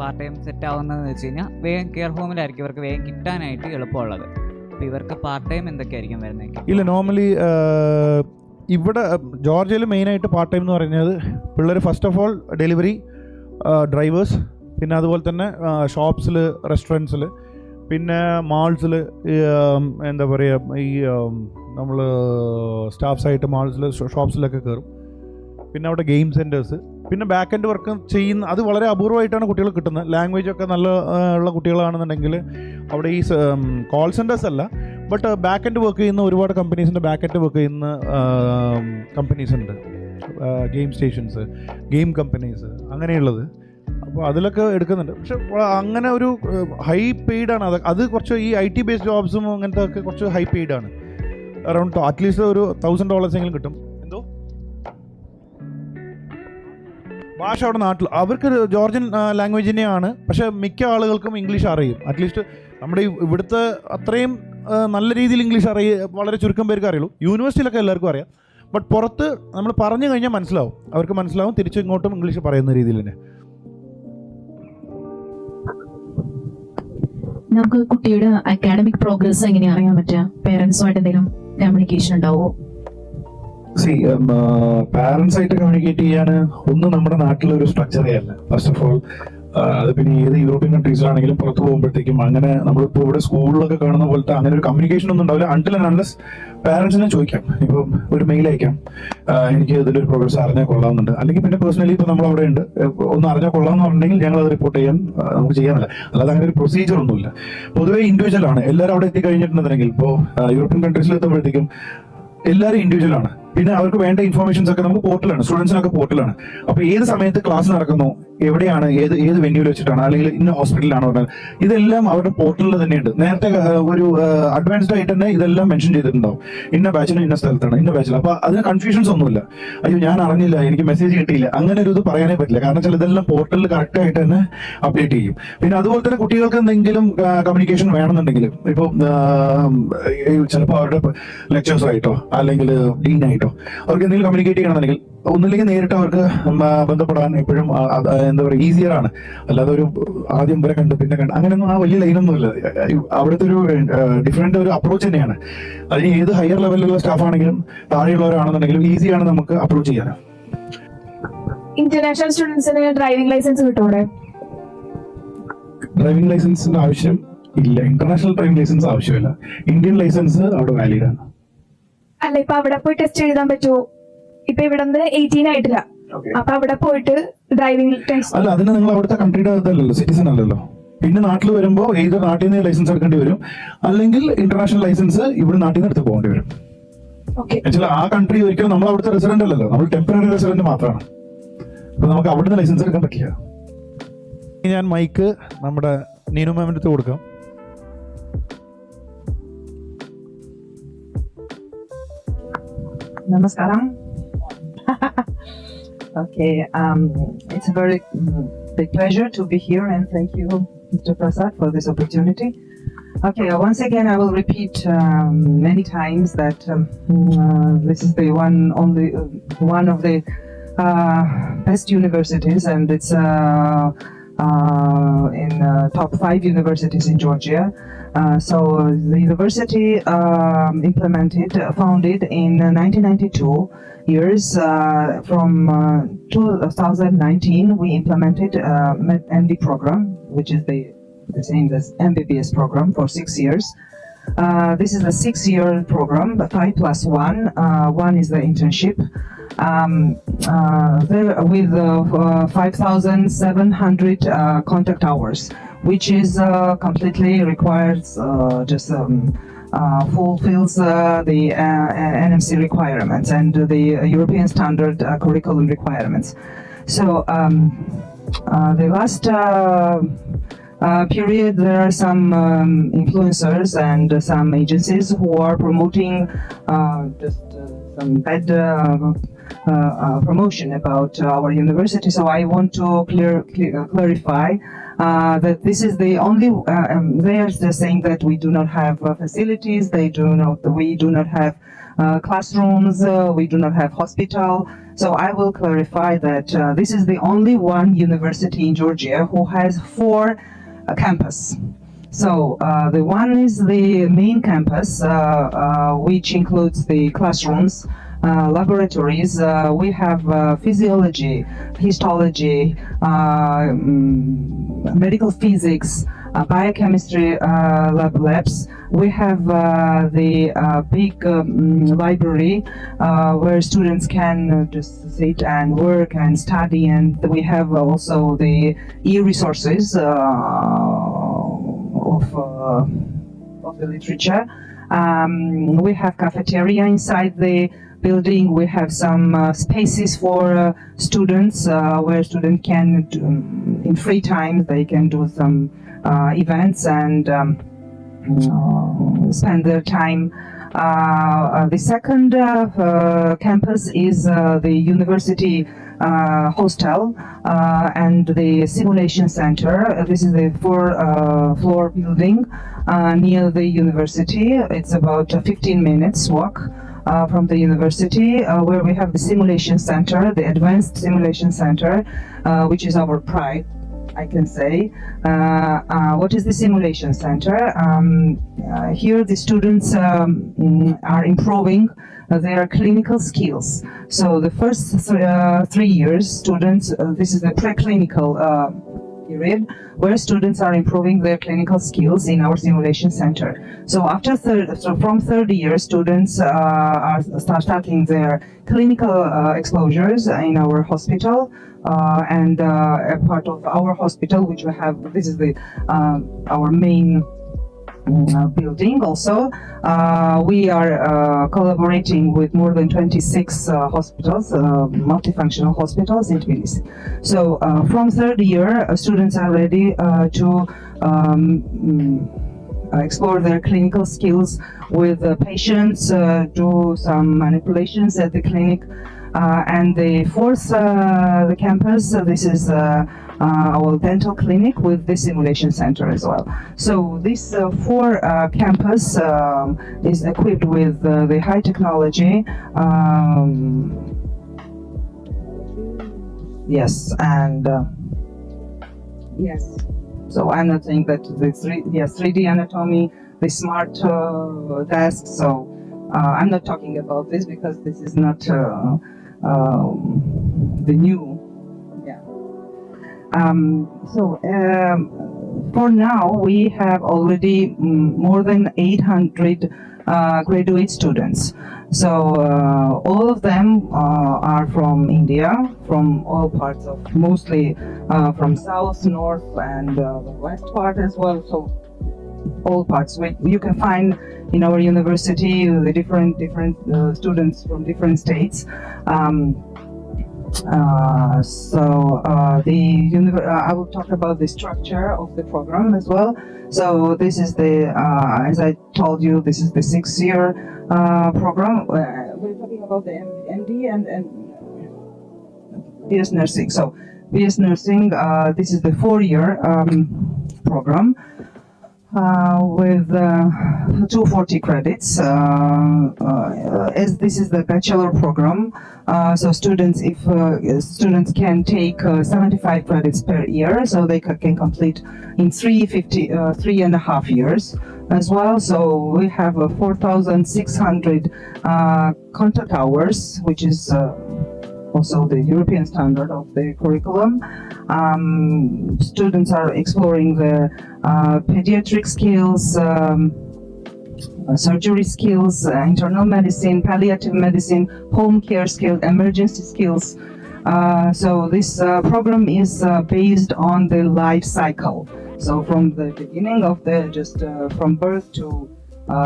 പാർട്ട് ടൈം സെറ്റ് ആവുന്നതെന്ന് വെച്ച് കഴിഞ്ഞാൽ വേഗം കെയർ ഹോമിലായിരിക്കും ഇവർക്ക് വേഗം കിട്ടാനായിട്ട് എളുപ്പമുള്ളത്. അപ്പോൾ ഇവർക്ക് പാർട്ട് ടൈം എന്തൊക്കെയായിരിക്കും വരുന്നത്? ഇല്ല, നോർമലി ഇവിടെ ജോർജിയയിൽ മെയിനായിട്ട് പാർട്ട് ടൈം എന്ന് പറയുന്നത് പിള്ളേർ first of all delivery drivers, പിന്നെ അതുപോലെ തന്നെ ഷോപ്സിൽ, റെസ്റ്റോറൻറ്റ്സിൽ, പിന്നെ മാൾസിൽ എന്താ പറയുക, ഈ നമ്മൾ സ്റ്റാഫ്സായിട്ട് മാൾസിൽ ഷോപ്സിലൊക്കെ കയറും. പിന്നെ അവിടെ ഗെയിം സെൻറ്റേഴ്സ്, പിന്നെ ബാക്ക് എൻഡ് വർക്ക് ചെയ്യുന്ന, അത് വളരെ അപൂർവമായിട്ടാണ് കുട്ടികൾ കിട്ടുന്നത്. ലാംഗ്വേജ് ഒക്കെ നല്ല ഉള്ള കുട്ടികളാണെന്നുണ്ടെങ്കിൽ അവിടെ ഈ കോൾ സെൻറ്റേഴ്സ് അല്ല, ബട്ട് ബാക്ക് എൻഡ് വർക്ക് ചെയ്യുന്ന ഒരുപാട് കമ്പനീസിൻ്റെ ബാക്ക് എൻഡ് വർക്ക് ചെയ്യുന്ന കമ്പനീസ് ഉണ്ട്. ഗെയിം സ്റ്റേഷൻസ്, ഗെയിം കമ്പനീസ്, അങ്ങനെയുള്ളത്. അപ്പോൾ അതിലൊക്കെ എടുക്കുന്നുണ്ട്. പക്ഷെ അങ്ങനെ ഒരു ഹൈ പെയ്ഡാണ് അത് കുറച്ച് ഈ IT ബേസ്ഡ് ജോബ്സും അങ്ങനത്തെ ഒക്കെ കുറച്ച് ഹൈ പെയ്ഡാണ്. അറൗണ്ട് അറ്റ്ലീസ്റ്റ് ഒരു $1,000 എങ്കിലും കിട്ടും. എന്തോ ഭാഷ അവിടെ നാട്ടിൽ അവർക്ക് ജോർജിയൻ ലാംഗ്വേജ് തന്നെയാണ്. പക്ഷേ മിക്ക ആളുകൾക്കും ഇംഗ്ലീഷ് അറിയും. അറ്റ്ലീസ്റ്റ് നമ്മുടെ ഇവിടുത്തെ അത്രയും നല്ല രീതിയിൽ ഇംഗ്ലീഷ് വളരെ ചുരുക്കം പേർക്ക് അറിയുള്ളൂ. യൂണിവേഴ്സിറ്റിയിലൊക്കെ എല്ലാവർക്കും അറിയാം. ബട്ട് പുറത്ത് നമ്മൾ പറഞ്ഞു കഴിഞ്ഞാൽ മനസ്സിലാവും, അവർക്ക് മനസ്സിലാവും. തിരിച്ചു ഇങ്ങോട്ടും ഇംഗ്ലീഷ് പറയുന്ന രീതിയിൽ തന്നെ. നമുക്ക് കുട്ടിയുടെ അക്കാഡമിക് പ്രോഗ്രസ് എങ്ങനെ അറിയാൻ പറ്റുക? പേരൻസുമായിട്ട് എന്തെങ്കിലും കമ്മ്യൂണിക്കേഷൻ ഉണ്ടാവുമോ? പാരൻസ് ആയിട്ട് കമ്മ്യൂണിക്കേറ്റ് ചെയ്യാൻ ഒന്നും നമ്മുടെ നാട്ടിലൊരു സ്ട്രക്ചറേ അല്ല. ഫസ്റ്റ് ഓഫ് ഓൾ അത് പിന്നെ ഏത് യൂറോപ്യൻ കൺട്രീസിലാണെങ്കിലും പുറത്ത് പോകുമ്പോഴത്തേക്കും അങ്ങനെ നമ്മളിപ്പോൾ ഇവിടെ സ്കൂളിലൊക്കെ കാണുന്ന പോലത്തെ അങ്ങനെ ഒരു കമ്മ്യൂണിക്കേഷൻ ഒന്നും ഉണ്ടാവില്ല. അൺടിൽ ആൻഡ് അൺലെസ് പാരൻസിനെ ചോദിക്കാം, ഇപ്പം ഒരു മെയിൽ അയക്കാം, എനിക്ക് ഇതിലൊരു പ്രോഗ്രസ് അറിഞ്ഞാൽ കൊള്ളാവുന്നുണ്ട്, അല്ലെങ്കിൽ പിന്നെ പേഴ്സണലി ഇപ്പോൾ നമ്മൾ അവിടെ ഉണ്ട്, ഒന്ന് അറിഞ്ഞാൽ കൊള്ളാമെന്ന് പറഞ്ഞിട്ടുണ്ടെങ്കിൽ ഞങ്ങൾ അത് റിപ്പോർട്ട് ചെയ്യാൻ നമുക്ക് ചെയ്യാനില്ല. അല്ലാതെ അങ്ങനെ ഒരു പ്രൊസീജിയർ ഒന്നുമില്ല. പൊതുവേ ഇൻഡിവിജ്വൽ ആണ്. എല്ലാവരും അവിടെ എത്തിക്കഴിഞ്ഞിട്ടുണ്ടെങ്കിൽ ഇപ്പോൾ യൂറോപ്യൻ കൺട്രീസിൽ എത്തുമ്പോഴത്തേക്കും എല്ലാവരും ഇൻഡിവിജ്വൽ ആണ്. പിന്നെ അവർക്ക് വേണ്ട ഇൻഫർമേഷൻസ് ഒക്കെ നമുക്ക് പോർട്ടലാണ്, സ്റ്റുഡൻസിനൊക്കെ പോർട്ടലാണ്. അപ്പൊ ഏത് സമയത്ത് ക്ലാസ് നടക്കുന്നു, എവിടെയാണ്, ഏത് വെന്യൂവിൽ വെച്ചിട്ടാണ്, അല്ലെങ്കിൽ ഇന്ന ഹോസ്പിറ്റലിലാണോ പറഞ്ഞാൽ ഇതെല്ലാം അവരുടെ പോർട്ടലിൽ തന്നെയുണ്ട്. നേരത്തെ ഒരു അഡ്വാൻസ്ഡ് ആയിട്ട് തന്നെ ഇതെല്ലാം മെൻഷൻ ചെയ്തിട്ടുണ്ടാവും. ഇന്ന ബാച്ചിന് ഇന്ന സ്ഥലത്താണ്, ഇന്ന ബാച്ചിൽ. അപ്പൊ അതിന് കൺഫ്യൂഷൻസ് ഒന്നുമില്ല. അയ്യോ ഞാൻ അറിഞ്ഞില്ല, എനിക്ക് മെസ്സേജ് കിട്ടിയില്ല, അങ്ങനെ ഒരു ഇത് പറയാനേ പറ്റില്ല. കാരണം വെച്ചാൽ ഇതെല്ലാം പോർട്ടലിൽ കറക്റ്റ് ആയിട്ട് തന്നെ അപ്ഡേറ്റ് ചെയ്യും. പിന്നെ അതുപോലെ തന്നെ കുട്ടികൾക്ക് എന്തെങ്കിലും കമ്മ്യൂണിക്കേഷൻ വേണമെന്നുണ്ടെങ്കിൽ ഇപ്പോൾ ചിലപ്പോൾ അവരുടെ ലെക്ചേഴ്സ് ആയിട്ടോ അല്ലെങ്കിൽ ഡീനായിട്ടോ അവർക്ക് എന്തെങ്കിലും കമ്മ്യൂണിക്കേറ്റ് ചെയ്യണമെന്നുണ്ടെങ്കിൽ ഒന്നില്ലെങ്കിൽ നേരിട്ട് അവർക്ക് ബന്ധപ്പെടാൻ എപ്പോഴും എന്താ പറയുക ഈസിയർ ആണ്. അല്ലാതെ ഒരു ആദ്യം വരെ കണ്ട് പിന്നെ കണ്ട് അങ്ങനെയൊന്നും ആ വലിയ ലൈനൊന്നുമില്ല. അവിടുത്തെ ഒരു ഡിഫറെന്റ് ഒരു അപ്രോച്ച് തന്നെയാണ്. അതിന് ഏത് ഹയർ ലെവലിലുള്ള സ്റ്റാഫ് ആണെങ്കിലും താഴെയുള്ളവരാണെന്നുണ്ടെങ്കിലും ഈസിയാണ് നമുക്ക് അപ്രോച്ച് ചെയ്യാൻ. ഇന്റർനാഷണൽ സ്റ്റുഡൻസിന് ഡ്രൈവിംഗ് ലൈസൻസ് കിട്ടൂടെ? ഡ്രൈവിംഗ് ലൈസൻസിന്റെ ആവശ്യം ഇല്ല. ഇന്റർനാഷണൽ ഡ്രൈവിംഗ് ലൈസൻസ് ആവശ്യമില്ല. ഇന്ത്യൻ ലൈസൻസ് അവിടെ വാലിഡ് ആണ്. അല്ല, ഇപ്പൊ അവിടെ പോയി ടെസ്റ്റ് എഴുതാൻ പറ്റുമോ? ഇപ്പൊ ഇവിടെ 18 ആയിട്ടില്ല, അപ്പൊ അവിടെ പോയിട്ട് ഡ്രൈവിംഗ് ടെസ്റ്റ് അല്ല, അതിന് നിങ്ങൾ അവിടുത്തെ കൺട്രിയുടെ അല്ലല്ലോ, സിറ്റിസൺ അല്ലല്ലോ. പിന്നെ നാട്ടിൽ വരുമ്പോൾ ഏത് നാട്ടിൽ നിന്ന് ലൈസൻസ് എടുക്കേണ്ടി വരും, അല്ലെങ്കിൽ ഇന്റർനാഷണൽ ലൈസൻസ് ഇവിടെ നാട്ടിൽ നിന്ന് എടുത്ത് പോകേണ്ടി വരും. ആക്ച്വലി ആ കൺട്രി ഒരിക്കലും നമ്മൾ അവിടുത്തെ റെസിഡന്റ് അല്ലല്ലോ, നമ്മൾ ടെമ്പററി റെസിഡന്റ് മാത്രമാണ്. അപ്പൊ നമുക്ക് അവിടുന്ന് ലൈസൻസ് എടുക്കാൻ പറ്റില്ല. ഞാൻ മൈക്ക് നമ്മുടെ നീനു മാമിന്റെ അടുത്ത് കൊടുക്കാം. Namaskaram. Okay, it's a very big pleasure to be here, and thank you, Mr. Prasad, for this opportunity. Okay, once again, I will repeat many times that this is the one of the best universities, and it's in top 5 universities in Georgia. So the university founded in 1992 years. From 2019 we implemented MD program, which is the same as MBBS program for 6 years. This is a 6-year program, 5+1. One is the internship. There with 5,700 contact hours, which is completely requires fulfills the NMC requirements and the European standard curriculum requirements. So the last period, there are some influencers and some agencies who are promoting some bad promotion about our university. So I want to clarify that this is the only. They are just saying that we do not have facilities. We do not have classrooms. We do not have hospital. So I will clarify that this is the only one university in Georgia who has 4 campus. So the one is the main campus, which includes the classrooms, laboratories. We have physiology, histology, medical physics, biochemistry labs. We have the big library where students can just sit and work and study, and we have also the e-resources of the literature. We have cafeteria inside the building. We have some spaces for students where students can, in free time, they can do some events and spend their time. The second campus is the university hostel and the simulation center. This is the four-floor building near the university. It's about 15 minutes walk from the university, where we have the simulation center, the advanced simulation center, which is our pride, I can say. What is the simulation center? Here the students are improving their clinical skills. So the first 3 years, students, this is the preclinical period, where students are improving their clinical skills in our simulation center. So after from third year, students are starting their clinical exposures in our hospital, and a part of our hospital, which we have, this is the our main building. Also, we are collaborating with more than 26 hospitals, multifunctional hospitals in Tbilisi. So from third year, students are ready to explore their clinical skills with patients, do some manipulations at the clinic. And the fourth the campus, this is our dental clinic with the simulation center as well. So this four campus is equipped with the high technology. Yes, and yes. So I'm not saying that the 3D anatomy, the smart desk. So I'm not talking about this because this is not the new. For now, we have already more than 800 graduate students. So all of them are from India, from all parts of, mostly from south, north, and the west part as well. So all parts. You can find in our university the different students from different states. I will talk about the structure of the program as well. So this is the, as I told you, this is the 6-year program. We're talking about the MD and BS Nursing. So BS Nursing, this is the 4-year program. With 240 credits, as this is the bachelor program, so students, if students can take 75 credits per year, so they can complete in 3.5 years as well. So we have 4,600 contact hours, which is also the European standard of the curriculum. Students are exploring the pediatric skills, surgery skills, internal medicine, palliative medicine, home care skills, emergency skills. So this program is based on the life cycle. So from the beginning of the, from birth to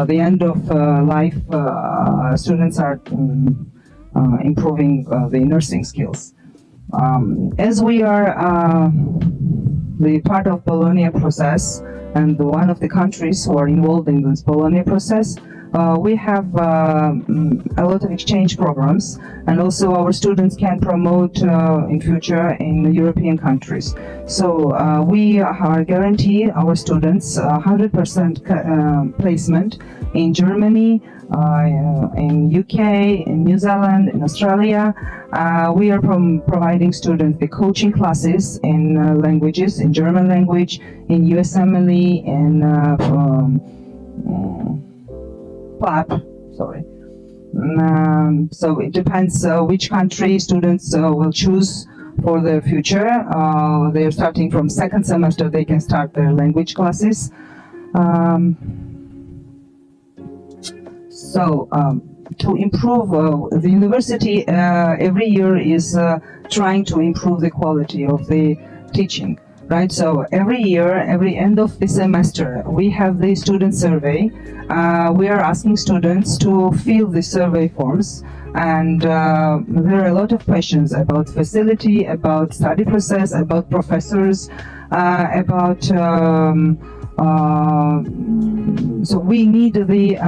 the end of life, students are improving the nursing skills. As we are the part of Bologna process and one of the countries who are involved in this Bologna process, we have a lot of exchange programs, and also our students can promote in future in the European countries. So we are guarantee our students 100% placement in Germany, in UK, in New Zealand, in Australia. We are providing students the coaching classes in languages, in German language, in USMLE, in PLAP, sorry. So it depends which country students will choose for their future. They are starting from second semester. They can start their language classes. To improve the university every year is trying to improve the quality of the teaching, right? So every year, every end of the semester, we have the student survey. We are asking students to fill the survey forms, and there are a lot of questions about facility, about study process, about professors, about so we need the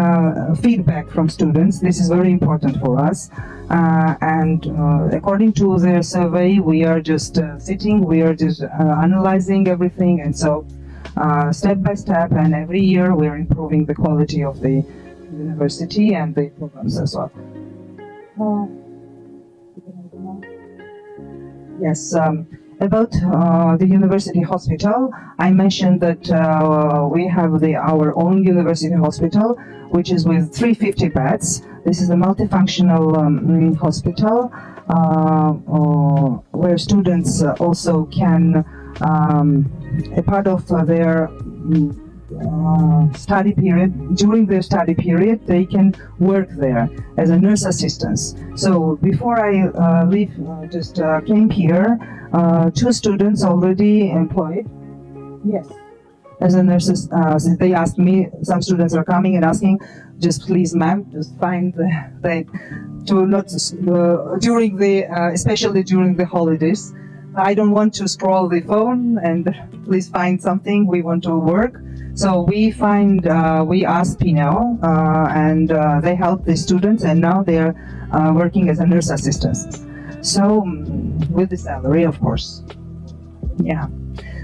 feedback from students. This is very important for us. And according to their survey, we are just sitting, we are just analyzing everything. And so step by step and every year we are improving the quality of the university and the programs as well. Yes. About the university hospital, I mentioned that we have our own university hospital, which is with 350 beds. This is a multifunctional hospital where students also can, a part of their study period, during their study period, they can work there as a nurse assistant. So before I came here, 2 students already employed. Yes. As a nurses, they asked me, some students are coming and asking, just please ma'am, just find during the, especially during the holidays. I don't want to scroll the phone and please find something, we want to work. So we asked Pinel and they helped the students, and now they're working as a nurse assistants. So with the salary, of course. Yeah.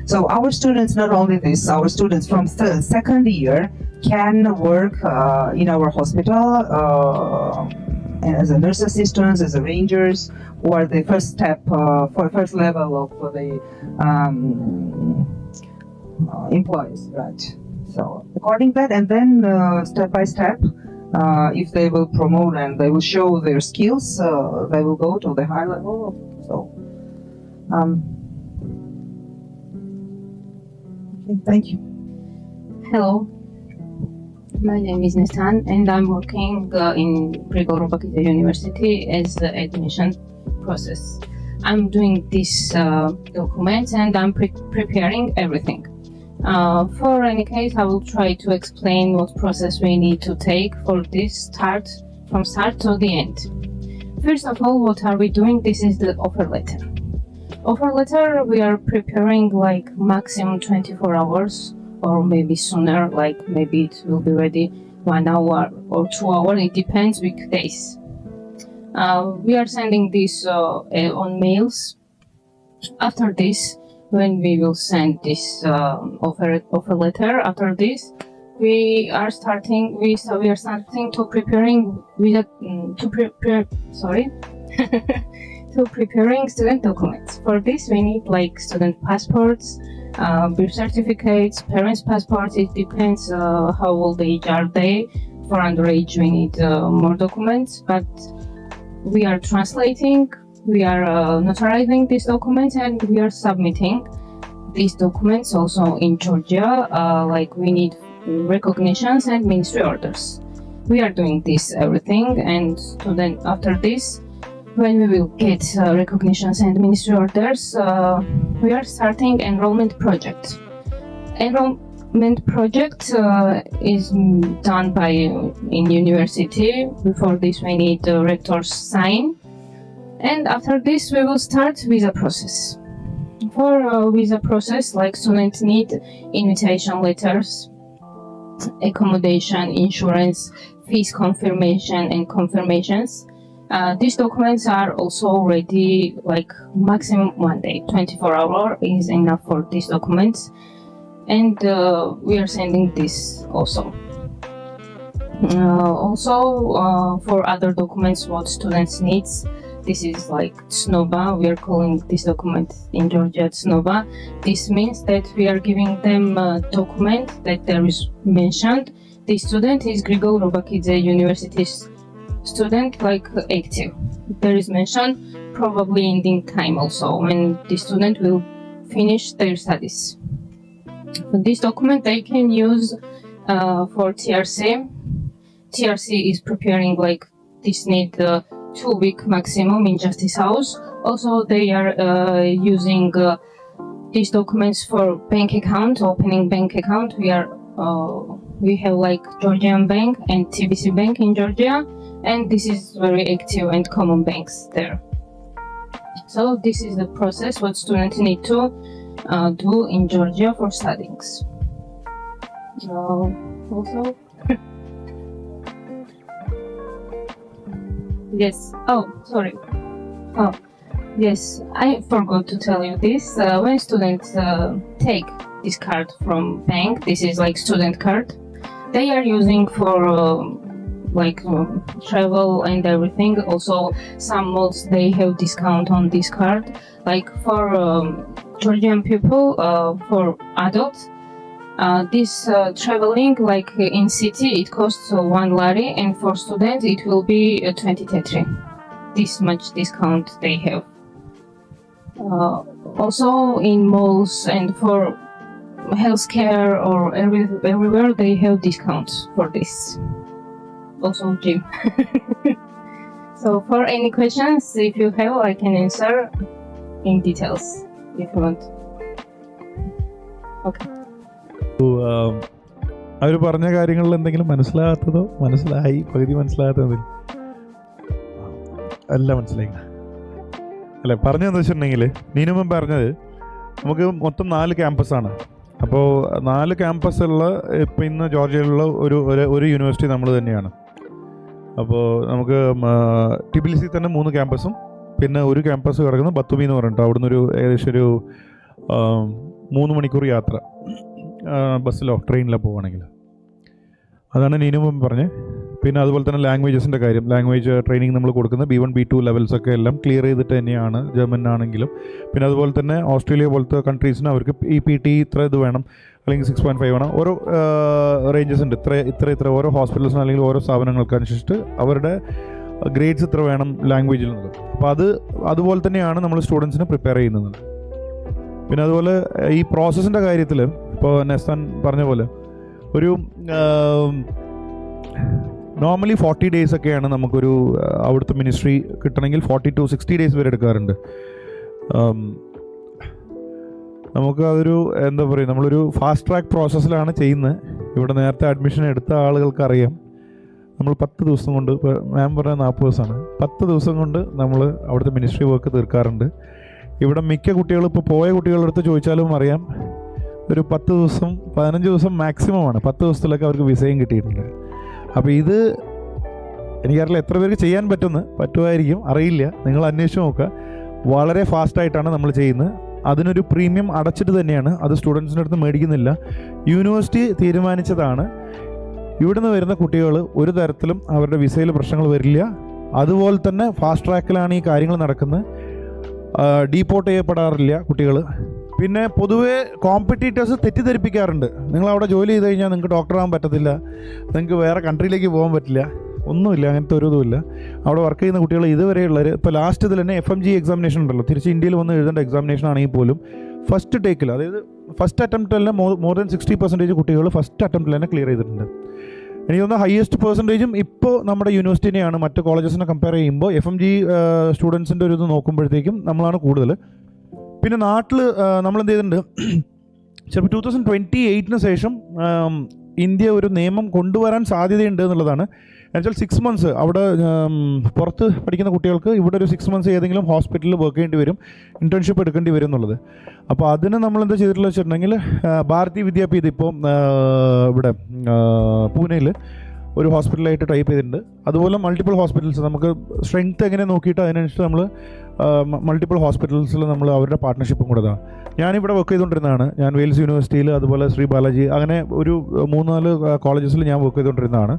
So our students, not only this, our students from second year can work in our hospital as a nurse assistants, as a rangers, who are the first step, first level of the employees, right? So according to that, and then step by step, if they will promote and they will show their skills, they will go to the high level. So, okay, thank you. Hello, my name is Nestan, and I'm working in Grigol Robakidze University as the admission process. I'm doing these documents and I'm preparing everything. For any case, I will try to explain what process we need to take for this from start to the end. First of all, what are we doing? This is the offer letter. Offer letter, we are preparing like maximum 24 hours or maybe sooner, like maybe it will be ready 1 hour or 2 hours, it depends weekdays. We are sending this on mails. After this, when we will send this offer letter, after this, we are starting to preparing to preparing student documents. For this, we need like student passports, birth certificates, parents' passports. It depends how old age are they. For underage, we need more documents, but we are translating, we are notarizing these documents, and we are submitting these documents also in Georgia. Like we need recognitions and ministry orders. We are doing this everything, and then after this, when we will get recognitions and ministry orders, we are starting enrollment project. Enrollment project is done by in university. Before this, we need the rector's sign, and after this, we will start visa process. For visa process, like students need invitation letters, accommodation, insurance, fees confirmation, and confirmations. These documents are also ready like maximum 1 day. 24 hours is enough for these documents, and we are sending this also. For other documents, what students needs, this is like TSNOBA. We are calling this document in Georgia TSNOBA. This means that we are giving them a document that there is mentioned. The student is Grigol Robakidze University's student like active. There is mention probably ending time also when the student will finish their studies. For this document they can use for TRC. TRC is preparing like this need 2 week maximum in Justice House. Also they are using these documents for bank account, opening bank account. We have like Georgian Bank and TBC Bank in Georgia, and this is very active and common banks there. So this is the process what students need to do in Georgia for studying. Also, yes. Oh, sorry. Oh, yes. I forgot to tell you this. When students take this card from bank, this is like student card. They are using for travel and everything. Also, some malls they have discount on this card. Like for Georgian people, for adults, this traveling like in city it costs 1 lari, and for students it will be 20 tetri. This much discount they have. Also in malls and for healthcare or everywhere they have discounts for this. Also gym. So for any questions, if you have, I can answer in details if you want. Okay. അവർ പറഞ്ഞ കാര്യങ്ങളിൽ എന്തെങ്കിലും മനസ്സിലാകാത്തതോ മനസ്സിലായി പകുതി മനസ്സിലാകാത്തതോ എല്ലാം മനസ്സിലായി അല്ലേ? പറഞ്ഞതെന്ന് വെച്ചിട്ടുണ്ടെങ്കിൽ നീനുമ്പം പറഞ്ഞത് നമുക്ക് മൊത്തം 4 ക്യാമ്പസാണ്. അപ്പോൾ 4 ക്യാമ്പസുള്ള ഇപ്പോൾ ഇന്ന് ജോർജിയയിലുള്ള ഒരു യൂണിവേഴ്സിറ്റി നമ്മൾ തന്നെയാണ്. അപ്പോൾ നമുക്ക് ടിബിലിസി തന്നെ 3 ക്യാമ്പസും പിന്നെ ഒരു ക്യാമ്പസ് കിടക്കുന്നത് ബത്തുമി എന്ന് പറഞ്ഞിട്ട് അവിടുന്ന് ഏകദേശം ഒരു 3 മണിക്കൂർ യാത്ര ബസ്സിലോ ട്രെയിനിലോ പോവുകയാണെങ്കിൽ. അതാണ് നീനും പറഞ്ഞ്. പിന്നെ അതുപോലെ തന്നെ ലാംഗ്വേജസിൻ്റെ കാര്യം, ലാംഗ്വേജ് ട്രെയിനിങ് നമ്മൾ കൊടുക്കുന്നത് B1 B2 ലെവൽസൊക്കെ എല്ലാം ക്ലിയർ ചെയ്തിട്ട് തന്നെയാണ്, ജർമ്മൻ ആണെങ്കിലും. പിന്നെ അതുപോലെ തന്നെ ഓസ്ട്രേലിയ പോലത്തെ കൺട്രീസിന് അവർക്ക് EPT ഇത്ര ഇത് വേണം, അല്ലെങ്കിൽ 6.5 വേണം. ഓരോ റേഞ്ചസ് ഉണ്ട്, ഇത്ര ഓരോ ഹോസ്പിറ്റൽസിന് അല്ലെങ്കിൽ ഓരോ സ്ഥാപനങ്ങൾക്ക് അനുസരിച്ചിട്ട് അവരുടെ ഗ്രേഡ്സ് ഇത്ര വേണം ലാംഗ്വേജിൽ നിന്നത്. അപ്പോൾ അതുപോലെ തന്നെയാണ് നമ്മൾ സ്റ്റുഡൻസിന് പ്രിപ്പയർ ചെയ്യുന്നത്. പിന്നെ അതുപോലെ ഈ പ്രോസസ്സിൻ്റെ കാര്യത്തിൽ ഇപ്പോൾ നെസ്താൻ പറഞ്ഞ പോലെ ഒരു നോർമലി 40 ഡേയ്സ് ഒക്കെയാണ് നമുക്കൊരു അവിടുത്തെ മിനിസ്ട്രി കിട്ടണമെങ്കിൽ 40 to 60 ഡേയ്സ് വരെ എടുക്കാറുണ്ട്. നമുക്ക് അതൊരു എന്താ പറയുക, നമ്മളൊരു ഫാസ്റ്റ് ട്രാക്ക് പ്രോസസ്സിലാണ് ചെയ്യുന്നത്. ഇവിടെ നേരത്തെ അഡ്മിഷൻ എടുത്ത ആളുകൾക്ക് അറിയാം, നമ്മൾ 10 ദിവസം കൊണ്ട്, ഇപ്പോൾ മാം പറഞ്ഞ 40 ദിവസമാണ്, 10 ദിവസം കൊണ്ട് നമ്മൾ അവിടുത്തെ മിനിസ്ട്രി വർക്ക് തീർക്കാറുണ്ട്. ഇവിടെ മിക്ക കുട്ടികളും ഇപ്പോൾ പോയ കുട്ടികളുടെ അടുത്ത് ചോദിച്ചാലും അറിയാം, ഒരു 10 ദിവസം 15 ദിവസം മാക്സിമമാണ്. 10 ദിവസത്തിലൊക്കെ അവർക്ക് വിസയും കിട്ടിയിട്ടുണ്ട്. അപ്പോൾ ഇത് എനിക്കറിയില്ല എത്ര പേർക്ക് ചെയ്യാൻ പറ്റുമായിരിക്കും, അറിയില്ല. നിങ്ങൾ അന്വേഷിച്ച് നോക്കുക. വളരെ ഫാസ്റ്റായിട്ടാണ് നമ്മൾ ചെയ്യുന്നത്. അതിനൊരു പ്രീമിയം അടച്ചിട്ട് തന്നെയാണ്, അത് സ്റ്റുഡൻസിൻ്റെ അടുത്ത് മേടിക്കുന്നില്ല. യൂണിവേഴ്സിറ്റി തീരുമാനിച്ചതാണ്. ഇവിടുന്ന് വരുന്ന കുട്ടികൾ ഒരു തരത്തിലും അവരുടെ വിസയിൽ പ്രശ്നങ്ങൾ വരില്ല. അതുപോലെ തന്നെ ഫാസ്റ്റ് ട്രാക്കിലാണ് ഈ കാര്യങ്ങൾ നടക്കുന്നത്. ഡീപ്പോർട്ട് ചെയ്യപ്പെടാറില്ല കുട്ടികൾ. പിന്നെ പൊതുവേ കോമ്പറ്റീറ്റേഴ്സ് തെറ്റിദ്ധരിപ്പിക്കാറുണ്ട്, നിങ്ങൾ അവിടെ ജോലി ചെയ്ത് കഴിഞ്ഞാൽ നിങ്ങൾക്ക് ഡോക്ടറാകാൻ പറ്റത്തില്ല, നിങ്ങൾക്ക് വേറെ കൺട്രിയിലേക്ക് പോകാൻ പറ്റില്ല. ഒന്നുമില്ല, അങ്ങനത്തെ ഒരു ഇതുമില്ല. അവിടെ വർക്ക് ചെയ്യുന്ന കുട്ടികൾ ഇതുവരെയുള്ളവർ, ഇപ്പോൾ ലാസ്റ്റ് ഇതിൽ തന്നെ FMG എക്സാമിനേഷൻ ഉണ്ടല്ലോ, തിരിച്ച് ഇന്ത്യയിൽ വന്ന് എഴുതേണ്ട എക്സാമിനേഷൻ ആണെങ്കിൽ പോലും ഫസ്റ്റ് ടേക്കിൽ, അതായത് ഫസ്റ്റ് അറ്റംപ്റ്റിൽ തന്നെ മോർ ദാൻ 60% കുട്ടികൾ ഫസ്റ്റ് അറ്റംപ്റ്റിൽ തന്നെ ക്ലിയർ ചെയ്തിട്ടുണ്ട്. എനിക്ക് തോന്നുന്നു ഹയസ്റ്റ് പെർസെൻറ്റേജും ഇപ്പോൾ നമ്മുടെ യൂണിവേഴ്സിറ്റിനെയാണ് മറ്റ് കോളേജസിനെ കമ്പയർ ചെയ്യുമ്പോൾ. FMG സ്റ്റുഡൻസിൻ്റെ ഒരു ഇത് നോക്കുമ്പോഴത്തേക്കും നമ്മളാണ് കൂടുതൽ. പിന്നെ നാട്ടിൽ നമ്മളെന്ത് ചെയ്തിട്ടുണ്ട്, ചിലപ്പോൾ 2028 ശേഷം ഇന്ത്യ ഒരു നിയമം കൊണ്ടുവരാൻ സാധ്യതയുണ്ട് എന്നുള്ളതാണ്. എന്നുവെച്ചാൽ 6 months അവിടെ പുറത്ത് പഠിക്കുന്ന കുട്ടികൾക്ക് ഇവിടെ ഒരു 6 months ഏതെങ്കിലും ഹോസ്പിറ്റലിൽ വർക്ക് ചെയ്യേണ്ടി വരും, ഇൻറ്റേൺഷിപ്പ് എടുക്കേണ്ടി വരും എന്നുള്ളത്. അപ്പോൾ അതിന് നമ്മളെന്താ ചെയ്തിട്ടുള്ളത് വെച്ചിട്ടുണ്ടെങ്കിൽ, ഭാരതി വിദ്യാപീഠ് ഇപ്പോൾ ഇവിടെ പൂനെയിൽ ഒരു ഹോസ്പിറ്റലായിട്ട് ടൈപ്പ് ചെയ്തിട്ടുണ്ട്. അതുപോലെ മൾട്ടിപ്പിൾ ഹോസ്പിറ്റൽസ് നമുക്ക് സ്ട്രെങ്ത് എങ്ങനെ നോക്കിയിട്ട് അതിനനുസരിച്ച് നമ്മൾ മൾട്ടിപ്പിൾ ഹോസ്പിറ്റൽസിൽ നമ്മൾ അവരുടെ പാർട്ട്ണർഷിപ്പും കൂടെതാണ്. ഞാനിവിടെ വർക്ക് ചെയ്തുകൊണ്ടിരുന്നതാണ്. ഞാൻ വെയിൽസ് യൂണിവേഴ്സിറ്റിയിൽ, അതുപോലെ ശ്രീ ബാലാജി, അങ്ങനെ ഒരു 3-4 കോളേജസിൽ ഞാൻ വർക്ക് ചെയ്തുകൊണ്ടിരുന്നതാണ്.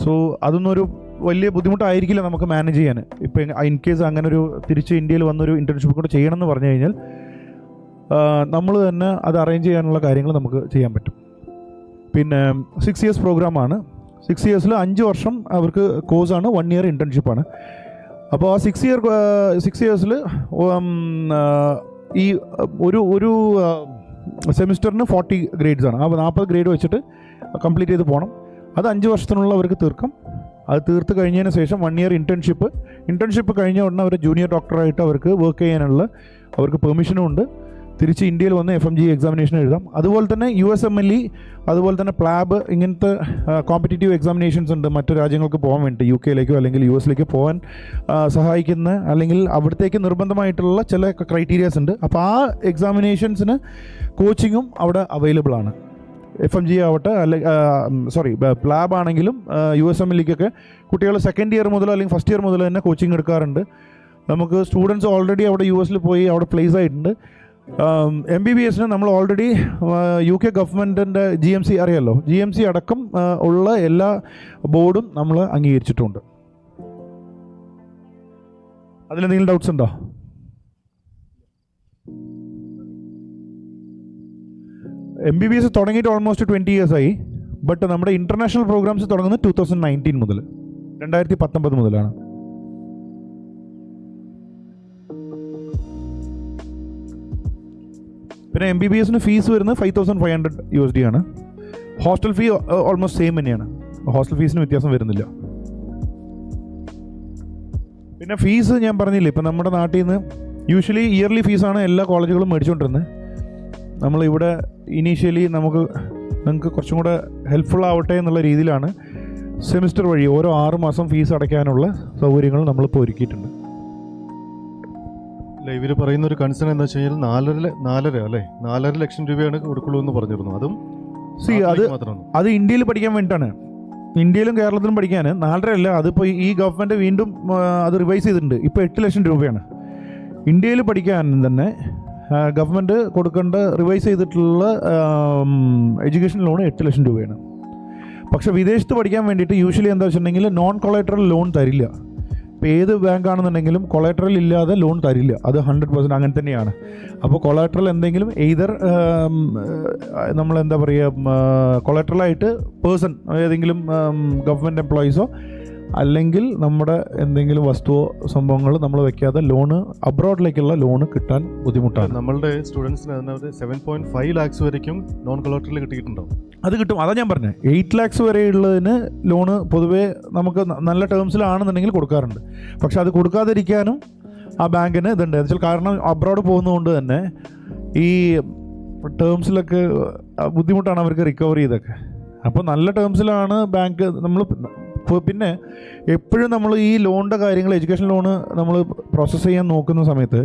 സോ അതൊന്നും ഒരു വലിയ ബുദ്ധിമുട്ടായിരിക്കില്ല നമുക്ക് മാനേജ് ചെയ്യാൻ. ഇപ്പോൾ ഇൻ കേസ് അങ്ങനെ ഒരു തിരിച്ച് ഇന്ത്യയിൽ വന്നൊരു ഇൻറ്റേൺഷിപ്പ് കൂടെ ചെയ്യണമെന്ന് പറഞ്ഞു കഴിഞ്ഞാൽ നമ്മൾ തന്നെ അത് അറേഞ്ച് ചെയ്യാനുള്ള കാര്യങ്ങൾ നമുക്ക് ചെയ്യാൻ പറ്റും. പിന്നെ 6 years പ്രോഗ്രാമാണ്. 6 ഇയേഴ്സിൽ 5 വർഷം അവർക്ക് കോഴ്സാണ്, 1 ഇയർ ഇൻറ്റേൺഷിപ്പാണ്. അപ്പോൾ ആ 6 ഇയേഴ്സിൽ ഈ ഒരു സെമിസ്റ്ററിന് 40 ഗ്രേഡ്സ് ആണ്. അപ്പോൾ 40 ഗ്രേഡ് വെച്ചിട്ട് കംപ്ലീറ്റ് ചെയ്ത് പോകണം. അത് 5 വർഷത്തിനുള്ള അവർക്ക് തീർക്കാം. അത് തീർത്ത് കഴിഞ്ഞതിന് ശേഷം 1 ഇയർ ഇൻറ്റേൺഷിപ്പ് കഴിഞ്ഞ ഉടനെ അവർ ജൂനിയർ ഡോക്ടറായിട്ട് അവർക്ക് വർക്ക് ചെയ്യാനുള്ള അവർക്ക് പെർമിഷനും ഉണ്ട്. തിരിച്ച് ഇന്ത്യയിൽ വന്ന് FMG എക്സാമിനേഷൻ എഴുതാം. അതുപോലെ തന്നെ USMLE, അതുപോലെ തന്നെ പ്ലാബ്, ഇങ്ങനത്തെ കോമ്പറ്റേറ്റീവ് എക്സാമിനേഷൻസ് ഉണ്ട് മറ്റു രാജ്യങ്ങൾക്ക് പോകാൻ വേണ്ടി, UK-ലേക്കോ അല്ലെങ്കിൽ US-ലേക്കോ പോകാൻ സഹായിക്കുന്ന അല്ലെങ്കിൽ അവിടത്തേക്ക് നിർബന്ധമായിട്ടുള്ള ചില ക്രൈറ്റീരിയാസ് ഉണ്ട്. അപ്പോൾ ആ എക്സാമിനേഷൻസിന് കോച്ചിങ്ങും അവിടെ അവൈലബിൾ ആണ്. FMG ആവട്ടെ, പ്ലാബ് ആണെങ്കിലും USMLEക്കൊക്കെ കുട്ടികൾ 2nd ഇയർ മുതൽ അല്ലെങ്കിൽ 1st ഇയർ മുതൽ തന്നെ കോച്ചിങ് എടുക്കാറുണ്ട്. നമുക്ക് സ്റ്റുഡൻസ് ഓൾറെഡി അവിടെ US പോയി അവിടെ പ്ലേസ് ആയിട്ടുണ്ട്. MBBS നമ്മൾ ഓൾറെഡി UK ഗവൺമെൻറ്റിൻ്റെ GMC അറിയാമല്ലോ, GMC അടക്കം ഉള്ള എല്ലാ ബോർഡും നമ്മൾ അംഗീകരിച്ചിട്ടുണ്ട്. അതിലെന്തെങ്കിലും ഡൗട്ട്സ് ഉണ്ടോ? MBBS തുടങ്ങിയിട്ട് ഓൾമോസ്റ്റ് 20 years ആയി. ബട്ട് നമ്മുടെ ഇൻ്റർനാഷണൽ പ്രോഗ്രാംസ് തുടങ്ങുന്നത് 2019 മുതൽ, 2019 മുതലാണ്. പിന്നെ MBBS ഫീസ് വരുന്നത് $5,500 ആണ്. ഹോസ്റ്റൽ ഫീ ഓൾമോസ്റ്റ് സെയിം തന്നെയാണ്. ഹോസ്റ്റൽ ഫീസിന് വ്യത്യാസം വരുന്നില്ല. പിന്നെ ഫീസ് ഞാൻ പറഞ്ഞില്ലേ, ഇപ്പം നമ്മുടെ നാട്ടിൽ നിന്ന് യൂഷ്വലി ഇയർലി ഫീസാണ് എല്ലാ കോളേജുകളും മേടിച്ചുകൊണ്ടിരുന്നത്. നമ്മളിവിടെ ഇനീഷ്യലി നിങ്ങൾക്ക് കുറച്ചും കൂടെ ഹെൽപ്ഫുൾ ആവട്ടെ എന്നുള്ള രീതിയിലാണ് സെമിസ്റ്റർ വഴി ഓരോ 6 മാസം ഫീസ് അടയ്ക്കാനുള്ള സൗകര്യങ്ങൾ നമ്മളിപ്പോൾ ഒരുക്കിയിട്ടുണ്ട്. അല്ല, ഇവർ പറയുന്ന ഒരു കൺസേൺ എന്താ വെച്ച് കഴിഞ്ഞാൽ 4.5 ലക്ഷം രൂപയാണ് കൊടുക്കുള്ളൂ എന്ന് പറഞ്ഞിരുന്നു. അതും അത് ഇന്ത്യയിൽ പഠിക്കാൻ വേണ്ടിയിട്ടാണ്. ഇന്ത്യയിലും കേരളത്തിലും പഠിക്കാൻ 4.5 അല്ല, അതിപ്പോൾ ഈ ഗവൺമെൻറ് വീണ്ടും അത് റിവൈസ് ചെയ്തിട്ടുണ്ട്. ഇപ്പോൾ 8 ലക്ഷം രൂപയാണ്. ഇന്ത്യയിൽ പഠിക്കാൻ തന്നെ ഗവൺമെൻറ് കൊടുക്കേണ്ട റിവൈസ് ചെയ്തിട്ടുള്ള എഡ്യൂക്കേഷൻ ലോൺ 8 ലക്ഷം രൂപയാണ്. പക്ഷേ വിദേശത്ത് പഠിക്കാൻ വേണ്ടിയിട്ട് യൂഷ്വലി എന്താ വെച്ചിട്ടുണ്ടെങ്കിൽ നോൺ കൊളാറ്ററൽ ലോൺ തരില്ല. ഇപ്പോൾ ഏത് ബാങ്കാണെന്നുണ്ടെങ്കിലും കൊളാറ്ററൽ ഇല്ലാതെ ലോൺ തരില്ല. അത് 100% അങ്ങനെ തന്നെയാണ്. അപ്പോൾ കൊളാറ്ററൽ എന്തെങ്കിലും എയ്തർ നമ്മളെന്താ പറയുക, കൊളാറ്ററലായിട്ട് പേഴ്സൺ ഏതെങ്കിലും ഗവൺമെൻറ് എംപ്ലോയീസോ അല്ലെങ്കിൽ നമ്മുടെ എന്തെങ്കിലും വസ്തുവോ സംഭവങ്ങൾ നമ്മൾ വെക്കാതെ ലോണ് അബ്രോഡിലേക്കുള്ള ലോണ് കിട്ടാൻ ബുദ്ധിമുട്ടാണ്. നമ്മളുടെ സ്റ്റുഡൻസിന് അതിനകത്ത് 7.5 lakhs വരയ്ക്കും നോൺ കൊളാറ്ററൽ കിട്ടിയിട്ടുണ്ടാവും. അത് കിട്ടും. അതാ ഞാൻ പറഞ്ഞത്, 8 lakhs വരെയുള്ളതിന് ലോണ് പൊതുവേ നമുക്ക് നല്ല ടേംസിലാണെന്നുണ്ടെങ്കിൽ കൊടുക്കാറുണ്ട്. പക്ഷെ അത് കൊടുക്കാതിരിക്കാനും ആ ബാങ്കിന് ഇതുണ്ട്. എന്നുവെച്ചാൽ കാരണം അബ്രോഡ് പോകുന്നതുകൊണ്ട് തന്നെ ഈ ടേംസിലൊക്കെ ബുദ്ധിമുട്ടാണ് അവർക്ക് റിക്കവർ ചെയ്തൊക്കെ. അപ്പോൾ നല്ല ടേംസിലാണ് ബാങ്ക് നമ്മൾ. പിന്നെ എപ്പോഴും നമ്മൾ ഈ ലോണിൻ്റെ കാര്യങ്ങൾ, എഡ്യൂക്കേഷൻ ലോണ് നമ്മൾ പ്രോസസ്സ് ചെയ്യാൻ നോക്കുന്ന സമയത്ത്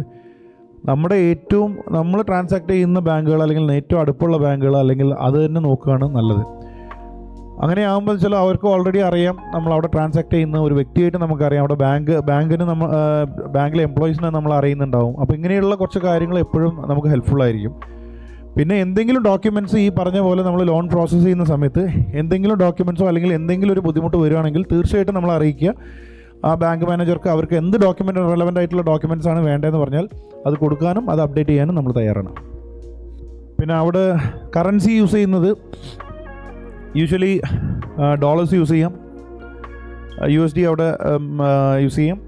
നമ്മൾ ട്രാൻസാക്ട് ചെയ്യുന്ന ബാങ്കുകൾ അല്ലെങ്കിൽ ഏറ്റവും അടുപ്പുള്ള ബാങ്കുകൾ അല്ലെങ്കിൽ അത് തന്നെ നോക്കുകയാണ് നല്ലത്. അങ്ങനെ ആകുമ്പോൾ വെച്ചാൽ അവർക്ക് ഓൾറെഡി അറിയാം നമ്മൾ അവിടെ ട്രാൻസാക്ട് ചെയ്യുന്ന ഒരു വ്യക്തിയായിട്ട് നമുക്കറിയാം. അവിടെ ബാങ്കിന് ബാങ്കിലെ എംപ്ലോയീസിനെ നമ്മൾ അറിയുന്നുണ്ടാവും. അപ്പോൾ ഇങ്ങനെയുള്ള കുറച്ച് കാര്യങ്ങൾ എപ്പോഴും നമുക്ക് ഹെൽപ്ഫുള്ളായിരിക്കും. പിന്നെ എന്തെങ്കിലും ഡോക്യുമെൻറ്റ്സ് ഈ പറഞ്ഞ പോലെ നമ്മൾ ലോൺ പ്രോസസ്സ് ചെയ്യുന്ന സമയത്ത് എന്തെങ്കിലും ഡോക്യുമെൻറ്റ്സോ അല്ലെങ്കിൽ എന്തെങ്കിലും ഒരു ബുദ്ധിമുട്ട് വരികയാണെങ്കിൽ തീർച്ചയായിട്ടും നമ്മൾ അറിയിക്കുക. ആ ബാങ്ക് മാനേജർക്ക് അവർക്ക് എന്ത് ഡോക്യുമെൻ്റ് റെലവൻ്റ് ആയിട്ടുള്ള ഡോക്യുമെൻറ്റ്സ് ആണ് വേണ്ടതെന്ന് പറഞ്ഞാൽ അത് കൊടുക്കാനും അത് അപ്ഡേറ്റ് ചെയ്യാനും നമ്മൾ തയ്യാറാണ്. പിന്നെ അവിടെ കറൻസി യൂസ് ചെയ്യുന്നത് യൂഷ്വലി ഡോളേഴ്സ് യൂസ് ചെയ്യാം, USD അവിടെ യൂസ് ചെയ്യാം,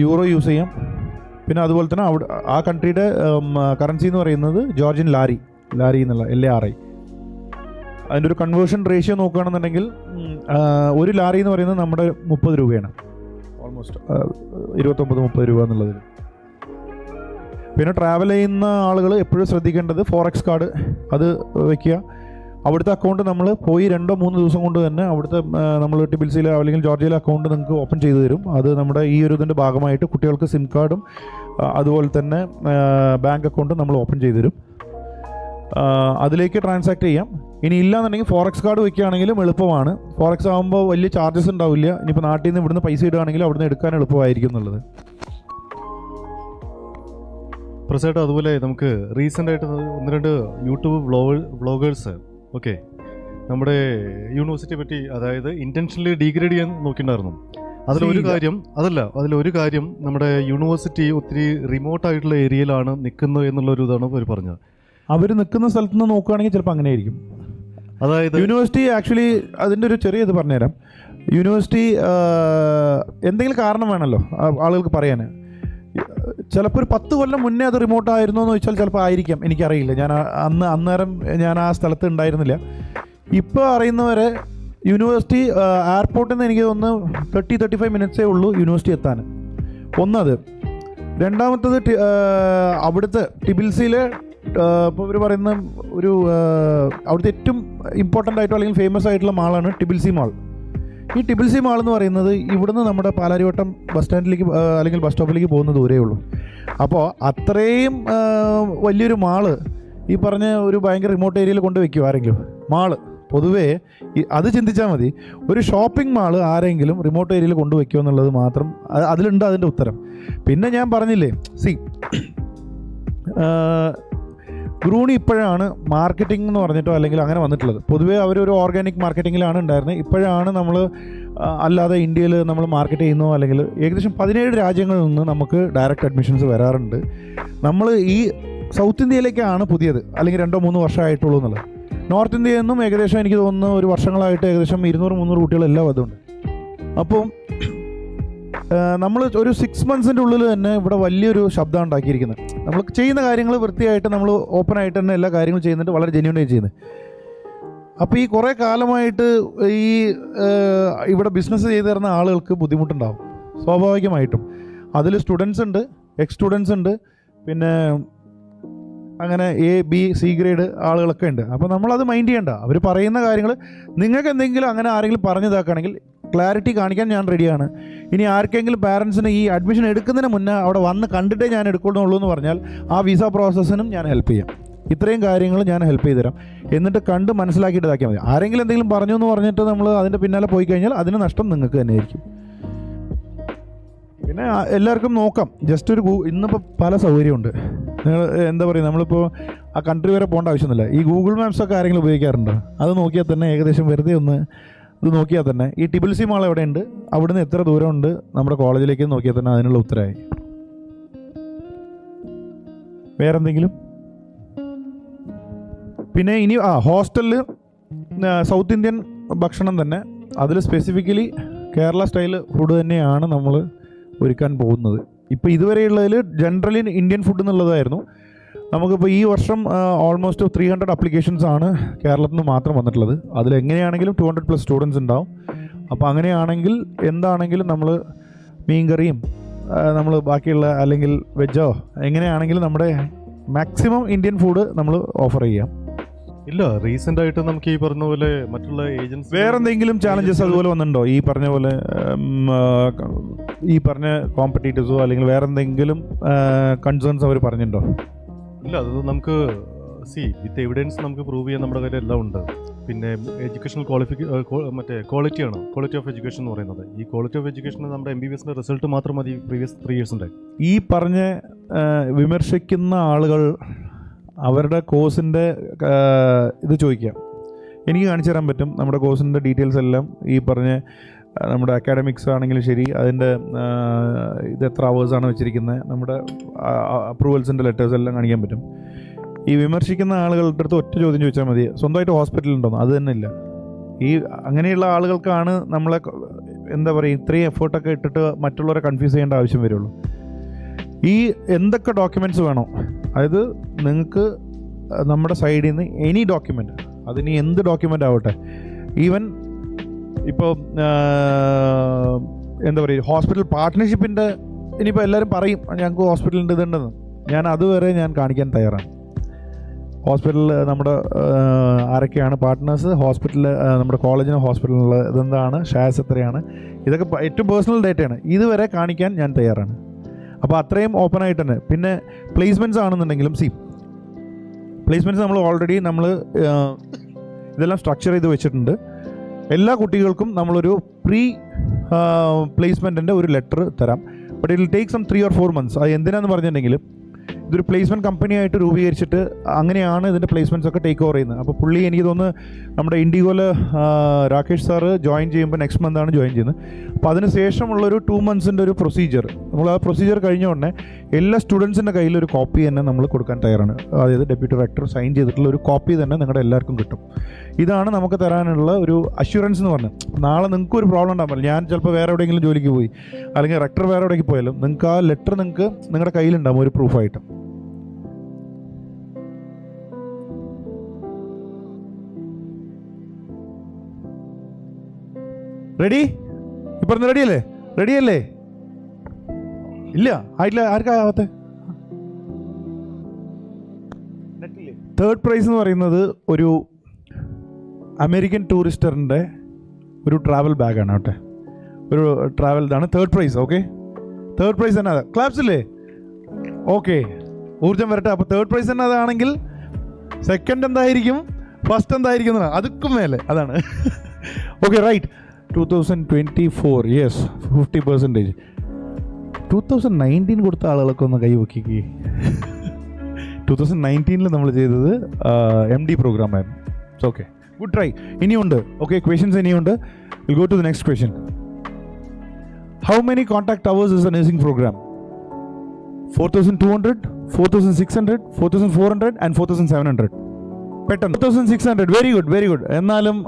യൂറോ യൂസ് ചെയ്യാം. പിന്നെ അതുപോലെ തന്നെ അവിടെ ആ കൺട്രിയുടെ കറൻസി എന്ന് പറയുന്നത് ജോർജിയൻ ലാരി എന്നുള്ള LARI. അതിൻ്റെ ഒരു കൺവേർഷൻ റേഷ്യോ നോക്കുകയാണെന്നുണ്ടെങ്കിൽ ഒരു ലാരി എന്ന് പറയുന്നത് നമ്മുടെ 30 രൂപയാണ്, ഓൾമോസ്റ്റ് 29-30 രൂപ എന്നുള്ളതിൽ. പിന്നെ ട്രാവൽ ചെയ്യുന്ന ആളുകൾ എപ്പോഴും ശ്രദ്ധിക്കേണ്ടത് ഫോറക്സ് കാർഡ് അത് വയ്ക്കുക. അവിടുത്തെ അക്കൗണ്ട് നമ്മൾ പോയി 2-3 ദിവസം കൊണ്ട് തന്നെ അവിടുത്തെ നമ്മൾ ടിബിൽസിയിലെ അല്ലെങ്കിൽ ജോർജിയയിലെ അക്കൗണ്ട് നിങ്ങൾക്ക് ഓപ്പൺ ചെയ്തു തരും. അത് നമ്മുടെ ഈ ഒരു ഇതിൻ്റെ ഭാഗമായിട്ട് കുട്ടികൾക്ക് സിം കാർഡും അതുപോലെ തന്നെ ബാങ്ക് അക്കൗണ്ടും നമ്മൾ ഓപ്പൺ ചെയ്തു തരും. അതിലേക്ക് ട്രാൻസാക്ട് ചെയ്യാം. ഇനി ഇല്ലാന്നുണ്ടെങ്കിൽ ഫോറക്സ് കാർഡ് വയ്ക്കുകയാണെങ്കിലും എളുപ്പമാണ്. ഫോറക്സ് ആകുമ്പോൾ വലിയ ചാർജസ് ഉണ്ടാവില്ല. ഇനിയിപ്പോൾ നാട്ടിൽ നിന്ന് ഇവിടുന്ന് പൈസ ഇടുകയാണെങ്കിൽ അവിടുന്ന് എടുക്കാൻ എളുപ്പമായിരിക്കും എന്നുള്ളത്. പ്രസാദ്, അതുപോലെ നമുക്ക് റീസെൻ്റ് ആയിട്ട് 1-2 യൂട്യൂബ് വ്ളോഗേഴ്സ് നമ്മുടെ യൂണിവേഴ്സിറ്റിയെ പറ്റി അതായത് ഇന്റൻഷനലി ഡീഗ്രേഡ് ചെയ്യാൻ നോക്കിയിട്ടുണ്ടായിരുന്നു. അതിലൊരു കാര്യം നമ്മുടെ യൂണിവേഴ്സിറ്റി ഒത്തിരി റിമോട്ടായിട്ടുള്ള ഏരിയയിലാണ് നിൽക്കുന്നത് എന്നുള്ളൊരു ഇതാണ് അവർ പറഞ്ഞത്. അവർ നിൽക്കുന്ന സ്ഥലത്ത് നിന്ന് നോക്കുകയാണെങ്കിൽ ചിലപ്പോൾ അങ്ങനെ ആയിരിക്കും. അതായത് യൂണിവേഴ്സിറ്റി ആക്ച്വലി അതിൻ്റെ ഒരു ചെറിയ ഇത് പറഞ്ഞുതരാം. യൂണിവേഴ്സിറ്റി എന്തെങ്കിലും കാരണം വേണമല്ലോ ആളുകൾക്ക് പറയാൻ. ചിലപ്പോൾ ഒരു 10 കൊല്ലം മുന്നേ അത് റിമോട്ട് ആയിരുന്നു എന്ന് ചോദിച്ചാൽ ചിലപ്പോൾ ആയിരിക്കാം, എനിക്കറിയില്ല. ഞാൻ അന്നേരം ഞാൻ ആ സ്ഥലത്ത് ഉണ്ടായിരുന്നില്ല. ഇപ്പോൾ അറിയുന്നവരെ യൂണിവേഴ്സിറ്റി എയർപോർട്ടിൽ നിന്ന് എനിക്ക് തോന്നുന്നു 30-35 മിനിറ്റ്സേ ഉള്ളൂ യൂണിവേഴ്സിറ്റി എത്താൻ. ഒന്നത്. രണ്ടാമത്തത് അവിടുത്തെ ടിബിൽസിയിലെ ഇപ്പോൾ ഇവർ പറയുന്ന ഒരു അവിടുത്തെ ഏറ്റവും ഇമ്പോർട്ടൻ്റ് ആയിട്ടുള്ള അല്ലെങ്കിൽ ഫേമസ് ആയിട്ടുള്ള മാളാണ് ടിബിൽസി മാൾ. ഈ ടിബിൽസി മാൾ എന്ന് പറയുന്നത് ഇവിടുന്ന് നമ്മുടെ പാലാരിവട്ടം ബസ് സ്റ്റാൻഡിലേക്ക് അല്ലെങ്കിൽ ബസ് സ്റ്റോപ്പിലേക്ക് പോകുന്ന ദൂരേ ഉള്ളൂ. അപ്പോൾ അത്രയും വലിയൊരു മാള് ഈ പറഞ്ഞ ഒരു ഭയങ്കര റിമോട്ട് ഏരിയയിൽ കൊണ്ട് വയ്ക്കും ആരെങ്കിലും. മാള് പൊതുവേ അത് ചിന്തിച്ചാൽ മതി. ഒരു ഷോപ്പിംഗ് മാള് ആരെങ്കിലും റിമോട്ട് ഏരിയയിൽ കൊണ്ടുവയ്ക്കുമോ എന്നുള്ളത് മാത്രം അതിലുണ്ട് അതിൻ്റെ ഉത്തരം. പിന്നെ ഞാൻ പറഞ്ഞില്ലേ, ഗ്രൂണി ഇപ്പോഴാണ് മാർക്കറ്റിംഗ് എന്ന് പറഞ്ഞിട്ടോ അല്ലെങ്കിൽ അങ്ങനെ വന്നിട്ടുള്ളത്. പൊതുവേ അവരൊരു ഓർഗാനിക് മാർക്കറ്റിങ്ങിലാണ് ഉണ്ടായിരുന്നത്. ഇപ്പോഴാണ് നമ്മൾ അല്ലാതെ ഇന്ത്യയിൽ നമ്മൾ മാർക്കറ്റ് ചെയ്യുന്നോ അല്ലെങ്കിൽ ഏകദേശം 17 രാജ്യങ്ങളിൽ നിന്ന് നമുക്ക് ഡയറക്റ്റ് അഡ്മിഷൻസ് വരാറുണ്ട്. നമ്മൾ ഈ സൗത്ത് ഇന്ത്യയിലേക്കാണ് പുതിയത്, അല്ലെങ്കിൽ 2-3 വർഷമായിട്ടുള്ളൂ എന്നുള്ളത്. നോർത്ത് ഇന്ത്യയിൽ നിന്നും ഏകദേശം എനിക്ക് തോന്നുന്നു ഒരു വർഷങ്ങളായിട്ട് ഏകദേശം 200-300 കുട്ടികളെല്ലാം അതുണ്ട്. അപ്പോൾ നമ്മൾ ഒരു 6 മന്ത്സിൻ്റെ ഉള്ളിൽ തന്നെ ഇവിടെ വലിയൊരു ശബ്ദം ഉണ്ടാക്കിയിരിക്കുന്നത്. നമ്മൾ ചെയ്യുന്ന കാര്യങ്ങൾ വൃത്തിയായിട്ട് നമ്മൾ ഓപ്പണായിട്ട് തന്നെ എല്ലാ കാര്യങ്ങളും ചെയ്യുന്നുണ്ട്, വളരെ ജെന്യൂനായി ചെയ്യുന്നത്. അപ്പോൾ ഈ കുറേ കാലമായിട്ട് ഈ ഇവിടെ ബിസിനസ് ചെയ്ത് തരുന്ന ആളുകൾക്ക് ബുദ്ധിമുട്ടുണ്ടാവും സ്വാഭാവികമായിട്ടും. അതിൽ സ്റ്റുഡൻസ് ഉണ്ട്, എക്സ് സ്റ്റുഡൻസ് ഉണ്ട്, പിന്നെ അങ്ങനെ A, B, C ഗ്രേഡ് ആളുകളൊക്കെ ഉണ്ട്. അപ്പോൾ നമ്മളത് മൈൻഡ് ചെയ്യണ്ട. അവർ പറയുന്ന കാര്യങ്ങൾ നിങ്ങൾക്ക് എന്തെങ്കിലും അങ്ങനെ ആരെങ്കിലും പറഞ്ഞതാക്കുകയാണെങ്കിൽ ക്ലാരിറ്റി കാണിക്കാൻ ഞാൻ റെഡിയാണ്. ഇനി ആർക്കെങ്കിലും പാരൻസിന് ഈ അഡ്മിഷൻ എടുക്കുന്നതിന് മുന്നേ അവിടെ വന്ന് കണ്ടിട്ടേ ഞാൻ എടുക്കുന്നുള്ളൂ എന്ന് പറഞ്ഞാൽ ആ വിസ പ്രോസസ്സിനും ഞാൻ ഹെൽപ്പ് ചെയ്യാം. ഇത്രയും കാര്യങ്ങൾ ഞാൻ ഹെൽപ്പ് ചെയ്ത് തരാം. എന്നിട്ട് കണ്ട് മനസ്സിലാക്കിയിട്ട് ഇതാക്കിയാൽ മതി. ആരെങ്കിലും എന്തെങ്കിലും പറഞ്ഞു എന്ന് പറഞ്ഞിട്ട് നമ്മൾ അതിൻ്റെ പിന്നാലെ പോയി കഴിഞ്ഞാൽ അതിന് നഷ്ടം നിങ്ങൾക്ക് തന്നെയായിരിക്കും. പിന്നെ എല്ലാവർക്കും നോക്കാം. ജസ്റ്റ് ഒരു ഇന്നിപ്പോൾ പല സൗകര്യമുണ്ട്. നിങ്ങൾ എന്താ പറയുക, നമ്മളിപ്പോൾ ആ കൺട്രി വരെ പോകേണ്ട ആവശ്യമൊന്നുമില്ല. ഈ ഗൂഗിൾ മാപ്സൊക്കെ ആരെങ്കിലും ഉപയോഗിക്കാറുണ്ടോ? അത് നോക്കിയാൽ തന്നെ ഏകദേശം വെറുതെ ഒന്ന് ഇത് നോക്കിയാൽ തന്നെ ഈ ടിബിൽസി മാൾ എവിടെയുണ്ട്, അവിടുന്ന് എത്ര ദൂരമുണ്ട് നമ്മുടെ കോളേജിലേക്ക് നോക്കിയാൽ തന്നെ അതിനുള്ള ഉത്തരമായി. വേറെന്തെങ്കിലും? പിന്നെ ഇനി ഹോസ്റ്റലിൽ സൗത്ത് ഇന്ത്യൻ ഭക്ഷണം തന്നെ, അതിൽ സ്പെസിഫിക്കലി കേരള സ്റ്റൈൽ ഫുഡ് തന്നെയാണ് നമ്മൾ ഒരുക്കാൻ പോകുന്നത്. ഇപ്പോൾ ഇതുവരെയുള്ളതിൽ ജനറലി ഇന്ത്യൻ ഫുഡ് എന്നുള്ളതായിരുന്നു. നമുക്കിപ്പോൾ ഈ വർഷം ഓൾമോസ്റ്റ് 300 അപ്ലിക്കേഷൻസ് ആണ് കേരളത്തിൽ നിന്ന് മാത്രം വന്നിട്ടുള്ളത്. അതിലെങ്ങനെയാണെങ്കിലും 200+ സ്റ്റുഡൻസ് ഉണ്ടാവും. അപ്പോൾ അങ്ങനെയാണെങ്കിൽ എന്താണെങ്കിലും നമ്മൾ മീൻകറിയും നമ്മൾ ബാക്കിയുള്ള അല്ലെങ്കിൽ വെജോ എങ്ങനെയാണെങ്കിലും നമ്മുടെ മാക്സിമം ഇന്ത്യൻ ഫുഡ് നമ്മൾ ഓഫർ ചെയ്യാം. ഇല്ല, റീസെൻ്റ് ആയിട്ട് നമുക്ക് ഈ പറഞ്ഞ പോലെ മറ്റുള്ള ഏജൻസി വേറെ എന്തെങ്കിലും ചാലഞ്ചസ് അതുപോലെ വന്നിട്ടുണ്ടോ? ഈ പറഞ്ഞ പോലെ ഈ പറഞ്ഞ കോമ്പറ്റീറ്റീവ്സോ അല്ലെങ്കിൽ വേറെ എന്തെങ്കിലും കൺസേൺസ് അവർ പറഞ്ഞിട്ടുണ്ടോ? ഇല്ല, അത് നമുക്ക് വിത്ത് എവിഡൻസ് നമുക്ക് പ്രൂവ് ചെയ്യാൻ നമ്മുടെ കാര്യം എല്ലാം ഉണ്ട്. പിന്നെ എഡ്യൂക്കേഷണൽ ക്വാളിറ്റിയാണ്, ക്വാളിറ്റി ഓഫ് എഡ്യൂക്കേഷൻ എന്ന് പറയുന്നത്. ഈ ക്വാളിറ്റി ഓഫ് എഡ്യൂക്കേഷൻ നമ്മുടെ MBBSന്റെ റിസൾട്ട് മാത്രം മതി പ്രീവിയസ് 3 ഇയേഴ്സിൻ്റെ. ഈ പറഞ്ഞ വിമർശിക്കുന്ന ആളുകൾ അവരുടെ കോഴ്സിൻ്റെ ഇത് ചോദിക്കാം. എനിക്ക് കാണിച്ചു തരാൻ പറ്റും നമ്മുടെ കോഴ്സിൻ്റെ ഡീറ്റെയിൽസ് എല്ലാം. ഈ പറഞ്ഞ നമ്മുടെ അക്കാഡമിക്സ് ആണെങ്കിലും ശരി, അതിൻ്റെ ഇത് എത്ര അവേഴ്സാണ് വെച്ചിരിക്കുന്നത്, നമ്മുടെ അപ്രൂവൽസിൻ്റെ ലെറ്റേഴ്സ് എല്ലാം കാണിക്കാൻ പറ്റും. ഈ വിമർശിക്കുന്ന ആളുകളുടെ അടുത്ത് ഒറ്റ ചോദ്യം ചോദിച്ചാൽ മതി, സ്വന്തമായിട്ട് ഹോസ്പിറ്റലുണ്ടോന്ന്. അത് തന്നെ ഇല്ല. ഈ അങ്ങനെയുള്ള ആളുകൾക്കാണ് നമ്മളെ എന്താ പറയുക ഇത്രയും എഫേർട്ടൊക്കെ ഇട്ടിട്ട് മറ്റുള്ളവരെ കൺഫ്യൂസ് ചെയ്യേണ്ട ആവശ്യം വരുള്ളൂ. ഈ എന്തൊക്കെ ഡോക്യുമെൻറ്റ്സ് വേണോ, അതായത് നിങ്ങൾക്ക് നമ്മുടെ സൈഡിൽ നിന്ന് എനി ഡോക്യുമെൻ്റ്, അതിന് എന്ത് ഡോക്യുമെൻ്റ് ആവട്ടെ, ഈവൻ ഇപ്പോൾ എന്താ പറയുക ഹോസ്പിറ്റൽ പാർട്ട്ണർഷിപ്പിൻ്റെ, ഇനിയിപ്പോൾ എല്ലാവരും പറയും ഞങ്ങൾക്ക് ഹോസ്പിറ്റലിൻ്റെ ഇതുണ്ടെന്ന്, ഞാൻ അതുവരെ ഞാൻ കാണിക്കാൻ തയ്യാറാണ്. ഹോസ്പിറ്റലിൽ നമ്മുടെ ആരൊക്കെയാണ് പാർട്ട്നേഴ്സ്, ഹോസ്പിറ്റലിൽ നമ്മുടെ കോളേജിന് ഹോസ്പിറ്റലിൽ ഇതെന്താണ്, ഷെയർസ് എത്രയാണ്, ഇതൊക്കെ ഏറ്റവും പേഴ്സണൽ ഡേറ്റയാണ്, ഇതുവരെ കാണിക്കാൻ ഞാൻ തയ്യാറാണ്. അപ്പോൾ അത്രയും ഓപ്പൺ ആയിട്ട് തന്നെ. പിന്നെ പ്ലേസ്മെൻറ്റ്സ് ആണെന്നുണ്ടെങ്കിലും പ്ലേസ്മെൻറ്റ്സ് നമ്മൾ ഓൾറെഡി ഇതെല്ലാം സ്ട്രക്ചർ ചെയ്ത് വെച്ചിട്ടുണ്ട്. എല്ലാ കുട്ടികൾക്കും നമ്മളൊരു പ്രീ പ്ലേസ്മെൻറ്റിൻ്റെ ഒരു ലെറ്റർ തരാം. But it will take some 3 or 4 months. അത് എന്തിനാന്ന് പറഞ്ഞിട്ടുണ്ടെങ്കിൽ ഇതൊരു പ്ലേസ്മെൻറ്റ് കമ്പനിയായിട്ട് രൂപീകരിച്ചിട്ട് അങ്ങനെയാണ് ഇതിൻ്റെ പ്ലേസ്മെൻറ്റ്സ് ഒക്കെ ടേക്ക് ഓവർ ചെയ്യുന്നത്. അപ്പോൾ പുള്ളി എനിക്ക് തോന്നുന്നു നമ്മുടെ ഇൻഡിഗോയിൽ രാകേഷ് സാറ് ജോയിൻ ചെയ്യുമ്പോൾ നെക്സ്റ്റ് മന്താണ് ജോയിൻ ചെയ്യുന്നത്. അപ്പോൾ അതിന് ശേഷമുള്ളൊരു 2 months ഒരു പ്രൊസീജിയർ നമ്മൾ ആ പ്രൊസീജിയർ കഴിഞ്ഞ ഉടനെ എല്ലാ സ്റ്റുഡൻസിൻ്റെ കയ്യിൽ ഒരു കോപ്പി തന്നെ നമ്മൾ കൊടുക്കാൻ തയ്യാറാണ്. അതായത് ഡെപ്യൂട്ടി റെക്ടർ സൈൻ ചെയ്തിട്ടുള്ള ഒരു കോപ്പി തന്നെ നിങ്ങളുടെ എല്ലാവർക്കും കിട്ടും. ഇതാണ് നമുക്ക് തരാനുള്ള ഒരു അഷ്യൂറൻസ് എന്ന് പറഞ്ഞത്. നാളെ നിങ്ങൾക്ക് ഒരു പ്രോബ്ലം ഉണ്ടാകുമ്പോൾ, ഞാൻ ചിലപ്പോൾ വേറെ എവിടെയെങ്കിലും ജോലിക്ക് പോയി അല്ലെങ്കിൽ റെക്ടർ വേറെ എവിടേക്ക് പോയാലും നിങ്ങൾക്ക് ആ ലെറ്റർ നിങ്ങൾക്ക് നിങ്ങളുടെ കയ്യിലുണ്ടാകും ഒരു പ്രൂഫായിട്ട്. റെഡി? ഇപ്പം റെഡിയല്ലേ? റെഡിയല്ലേ? ഇല്ല, ആയിട്ടില്ല. ആർക്കാകത്തെ? തേർഡ് പ്രൈസ് എന്ന് പറയുന്നത് ഒരു അമേരിക്കൻ ടൂറിസ്റ്ററിൻ്റെ ഒരു ട്രാവൽ ബാഗാണ് കേട്ടെ. ഒരു ട്രാവൽ ഇതാണ് third prize. Okay, third prize തന്നെ അതാ. ക്ലാപ്സ് ഇല്ലേ? ഓക്കെ, ഊർജ്ജം വരട്ടെ. അപ്പോൾ തേർഡ് പ്രൈസ് തന്നെ അതാണെങ്കിൽ സെക്കൻഡ് എന്തായിരിക്കും, ഫസ്റ്റ് എന്തായിരിക്കും എന്നാണ് അതുക്കും മേലെ. അതാണ്. Okay, right. 2024, യെസ്, 50%. 2019 കൊടുത്ത ആളുകളൊക്കെ ഒന്ന് കൈ വയ്ക്കുക. 2019 നമ്മൾ ചെയ്തത് MD പ്രോഗ്രാമായിരുന്നു. Okay, good try. ഇനിയുണ്ട്. ഓക്കെ, ക്വസ്റ്റ്യൻസ് ഇനിയുണ്ട്. Will go to the next question. How many contact hours is a nursing program? 4,200, 4,600, 4,400 and 4,700. പെട്ടെന്ന് 4,600. Very good, very good. എന്നാലും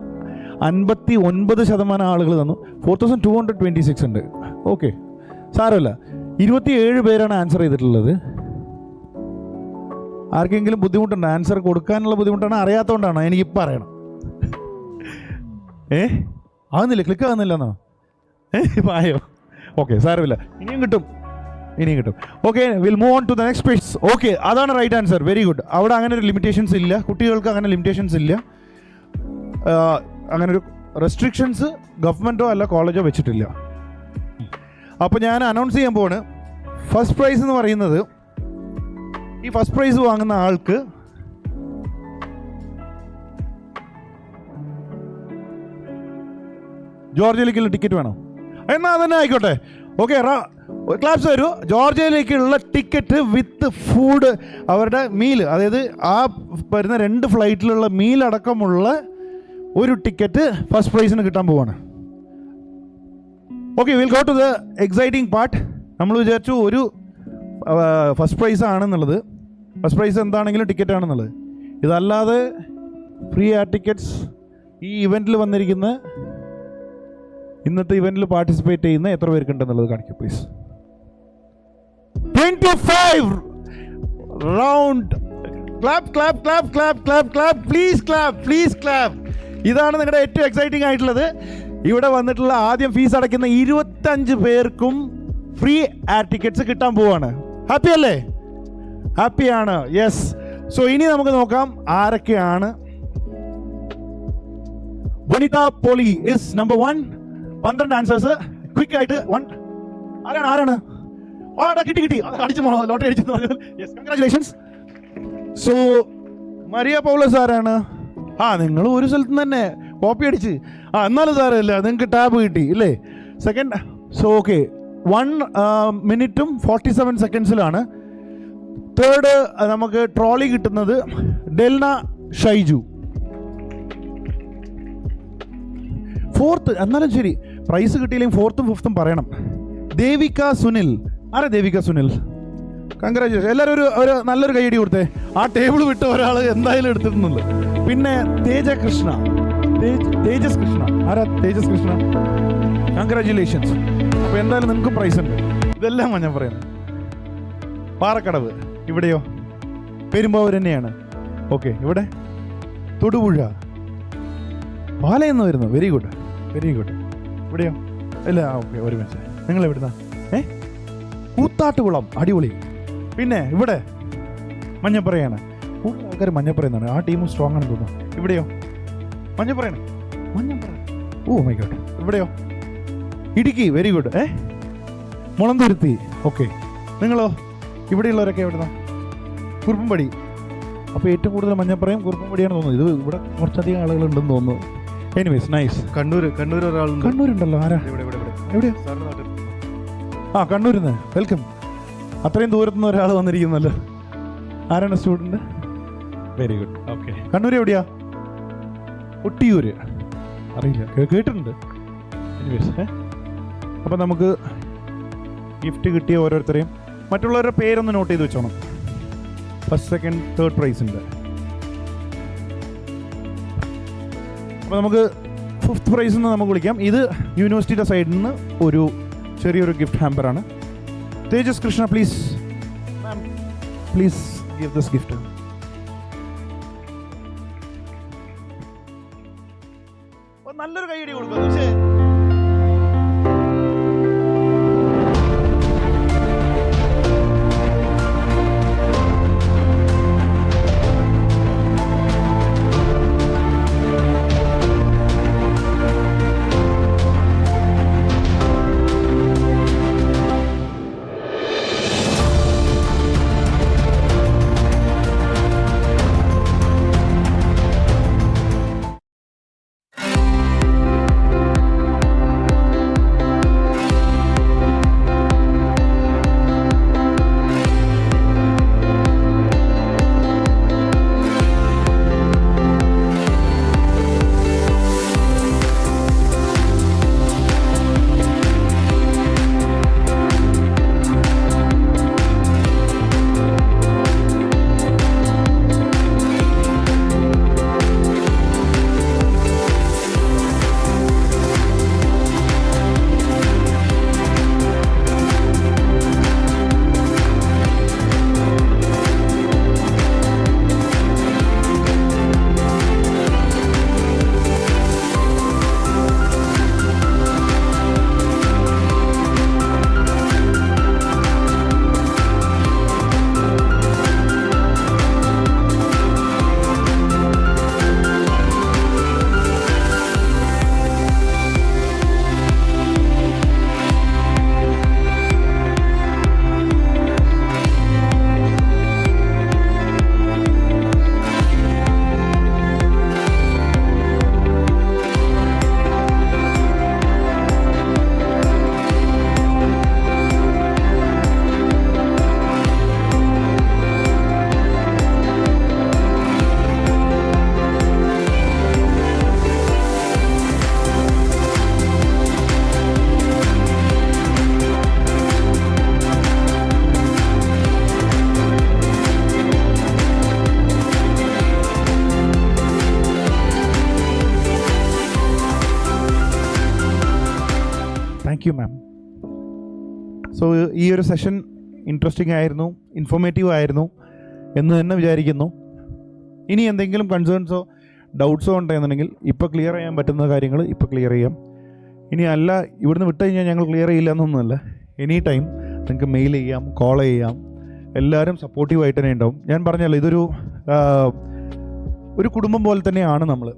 59% ആളുകൾ തന്നു. 4,226 ഉണ്ട്. ഓക്കെ, സാരമില്ല. 27 പേരാണ് ആൻസർ ചെയ്തിട്ടുള്ളത്. ആർക്കെങ്കിലും ബുദ്ധിമുട്ടുണ്ടോ? ആൻസർ കൊടുക്കാനുള്ള ബുദ്ധിമുട്ടാണ്, അറിയാത്തതുകൊണ്ടാണോ? എനിക്കിപ്പോൾ അറിയണം. ആകുന്നില്ല, ക്ലിക്ക് ആകുന്നില്ല എന്നോ? ഇപ്പം ആയോ? ഓക്കെ, സാരമില്ല. ഇനിയും കിട്ടും, ഇനിയും കിട്ടും. Okay, will move on to the next page. Okay, അതാണ് റൈറ്റ് ആൻസർ. Very good. അവിടെ അങ്ങനെ ഒരു ലിമിറ്റേഷൻസ് ഇല്ല, കുട്ടികൾക്ക് അങ്ങനെ ലിമിറ്റേഷൻസ് ഇല്ല. അങ്ങനെ ഒരു റെസ്ട്രിക്ഷൻസ് ഗവൺമെൻറ്റോ അല്ല കോളേജോ വെച്ചിട്ടില്ല. അപ്പോൾ ഞാൻ അനൗൺസ് ചെയ്യാൻ പോവാണ്. ഫസ്റ്റ് പ്രൈസ് എന്ന് പറയുന്നത്, ഈ ഫസ്റ്റ് പ്രൈസ് വാങ്ങുന്ന ആൾക്ക് ജോർജിയയിലേക്കുള്ള ടിക്കറ്റ് വേണം. എന്നാൽ അതന്നെ ആയിക്കോട്ടെ. ഓക്കെ, ക്ലാപ്സ് വരൂ. ജോർജിയയിലേക്കുള്ള ടിക്കറ്റ് വിത്ത് ഫുഡ്, അവരുടെ മീൽ, അതായത് ആ വരുന്ന 2 ഫ്ലൈറ്റിലുള്ള മീൽ അടക്കമുള്ള ഒരു ടിക്കറ്റ് ഫസ്റ്റ് പ്രൈസിന് കിട്ടാൻ പോവാണ്. Okay, will go to the exciting part. നമ്മൾ വിചാരിച്ചു ഒരു ഫസ്റ്റ് പ്രൈസ് ആണെന്നുള്ളത്, ഫസ്റ്റ് പ്രൈസ് എന്താണെങ്കിലും ടിക്കറ്റ് ആണെന്നുള്ളത്. ഇതല്ലാതെ ഫ്രീ എയർ ടിക്കറ്റ്സ് ഈ ഇവൻറ്റിൽ വന്നിരിക്കുന്ന, ഇന്നത്തെ ഇവൻറ്റിൽ പാർട്ടിസിപ്പേറ്റ് ചെയ്യുന്ന എത്ര പേർക്കുണ്ടെന്നുള്ളത് കാണിക്കും please. 25 round. Clap, clap, clap, clap, clap, clap. Please clap, please clap. ഇതാണ് നിങ്ങളുടെ ഏറ്റവും എക്സൈറ്റിംഗ് ആയിട്ടുള്ളത്. ഇവിടെ വന്നിട്ടുള്ള ആദ്യം ഫീസ് അടയ്ക്കുന്ന 25 പേർക്കും ഫ്രീ എയർ ടിക്കറ്റ്സ് കിട്ടാൻ പോവാണ്. ഹാപ്പി അല്ലേ? ഹാപ്പിയാണ്. യെസ്. സോ ഇനി നമുക്ക് നോക്കാം ആരൊക്കെയാണ്. Vanitha Poly is number 1. 12 answers. Quick ആയിട്ട് 1. ആരാണ്? കിട്ടി. അടിച്ചു പോണോ? ലോട്ടറി അടിച്ചു. Yes, congratulations. So Maria Paulose ആരാണ്? നിങ്ങൾ ഒരു സ്ഥലത്ത് തന്നെ കോപ്പി അടിച്ച്. എന്നാലും സാരമില്ല, നിങ്ങൾക്ക് ടാബ് കിട്ടി ഇല്ലേ? സെക്കൻഡ്. സോ ഓക്കെ, 1 മിനിറ്റും 47 സെക്കൻഡ്സിലാണ്. തേർഡ് നമുക്ക് ട്രോളി കിട്ടുന്നത് ഡെൽന ഷൈജു. ഫോർത്ത്, എന്നാലും ശരി, പ്രൈസ് കിട്ടിയില്ലെങ്കിൽ 4th 5th പറയണം. ദേവിക സുനിൽ. ആരാ ദേവിക സുനിൽ? കൺഗ്രാജുലേഷൻ. എല്ലാവരും ഒരു നല്ലൊരു കൈയടി കൊടുത്തേ. ആ ടേബിൾ വിട്ട് ഒരാൾ എന്തായാലും എടുത്തിട്ടുണ്ടല്ലോ. പിന്നെ തേജസ് കൃഷ്ണ. ആരാ തേജസ് കൃഷ്ണ? കൺഗ്രാജുലേഷൻസ്. അപ്പോൾ എന്തായാലും നിങ്ങൾക്ക് പ്രൈസ് ഉണ്ട്. ഇതെല്ലാം ഞാൻ പറയുന്നത്. പാറക്കടവ്. ഇവിടെയോ? പെരുമ്പാവൂർ തന്നെയാണ്. ഓക്കെ, ഇവിടെ തൊടുപുഴ. പാലയെന്ന് വരുന്നു. Very good, very good. ഇവിടെയോ? ഇല്ല. ഓക്കെ, ഒരു മിനിറ്റ്. നിങ്ങൾ എവിടുന്നാ? കൂത്താട്ടുകുളം. അടിപൊളി. പിന്നെ ഇവിടെ മഞ്ഞപ്പറയാണ്. കൂടുതൽ ആൾക്കാർ മഞ്ഞപ്പറയുന്നതാണ്. ആ ടീമും സ്ട്രോങ് ആണെന്ന് തോന്നുന്നു. ഇവിടെയോ? മഞ്ഞപ്പറയാണ്. Oh my god. ഇവിടെയോ? Idukki. Very good. Mulanthuruthy. Okay, നിങ്ങളോ? ഇവിടെയുള്ളവരൊക്കെ എവിടുന്ന? കുറുപ്പുംപടി. അപ്പോൾ ഏറ്റവും കൂടുതൽ മഞ്ഞപ്പറയും കുറുപ്പുംപടിയാണ് തോന്നുന്നത്. ഇത് ഇവിടെ കുറച്ചധികം ആളുകളുണ്ടെന്ന് തോന്നുന്നു. Anyways, nice. കണ്ണൂർ ഒരാളുണ്ട്. കണ്ണൂരുണ്ടല്ലോ. ആരാ? എവിടെയാ? കണ്ണൂരിൽ നിന്ന്. വെൽക്കം. അത്രയും ദൂരത്തുനിന്ന് ഒരാൾ വന്നിരിക്കുന്നല്ലോ. ആരാണ് student? Very good. Okay, Kannur എവിടെയാ? ഒട്ടിയൂര്. അറിയില്ല, കേട്ടിട്ടുണ്ട്. എനിവേസ്. അപ്പം നമുക്ക് ഗിഫ്റ്റ് കിട്ടിയ ഓരോരുത്തരെയും മറ്റുള്ളവരുടെ പേരൊന്ന് നോട്ട് ചെയ്ത് വെച്ചോണം. ഫസ്റ്റ്, സെക്കൻഡ്, തേർഡ് പ്രൈസിൻ്റെ. അപ്പോൾ നമുക്ക് ഫിഫ്ത്ത് പ്രൈസ് എന്ന് നമുക്ക് വിളിക്കാം. ഇത് യൂണിവേഴ്സിറ്റിയുടെ സൈഡിൽ നിന്ന് ഒരു ചെറിയൊരു ഗിഫ്റ്റ് ഹാമ്പറാണ്. Tejas Krishna, please ma'am, please give this gift. നല്ലൊരു കൈയടി കൊടുക്കുക. പക്ഷേ താങ്ക് യു മാം. സോ ഈ ഒരു സെഷൻ ഇൻട്രസ്റ്റിംഗ് ആയിരുന്നു, ഇൻഫോർമേറ്റീവ് ആയിരുന്നു എന്ന് തന്നെ വിചാരിക്കുന്നു. ഇനി എന്തെങ്കിലും കൺസേൺസോ ഡൗട്ട്സോ ഉണ്ടെന്നുണ്ടെങ്കിൽ ഇപ്പോൾ ക്ലിയർ ചെയ്യാൻ പറ്റുന്ന കാര്യങ്ങൾ ഇപ്പോൾ ക്ലിയർ ചെയ്യാം. ഇനി അല്ല ഇവിടുന്ന് വിട്ട് കഴിഞ്ഞാൽ ഞങ്ങൾ ക്ലിയർ ചെയ്യില്ല എന്നൊന്നുമല്ല. എനി ടൈം നിങ്ങൾക്ക് മെയിൽ ചെയ്യാം, കോൾ ചെയ്യാം. എല്ലാവരും സപ്പോർട്ടീവായിട്ട് തന്നെ ഉണ്ടാവും. ഞാൻ പറഞ്ഞല്ലോ, ഇതൊരു കുടുംബം പോലെ തന്നെയാണ് നമ്മൾ.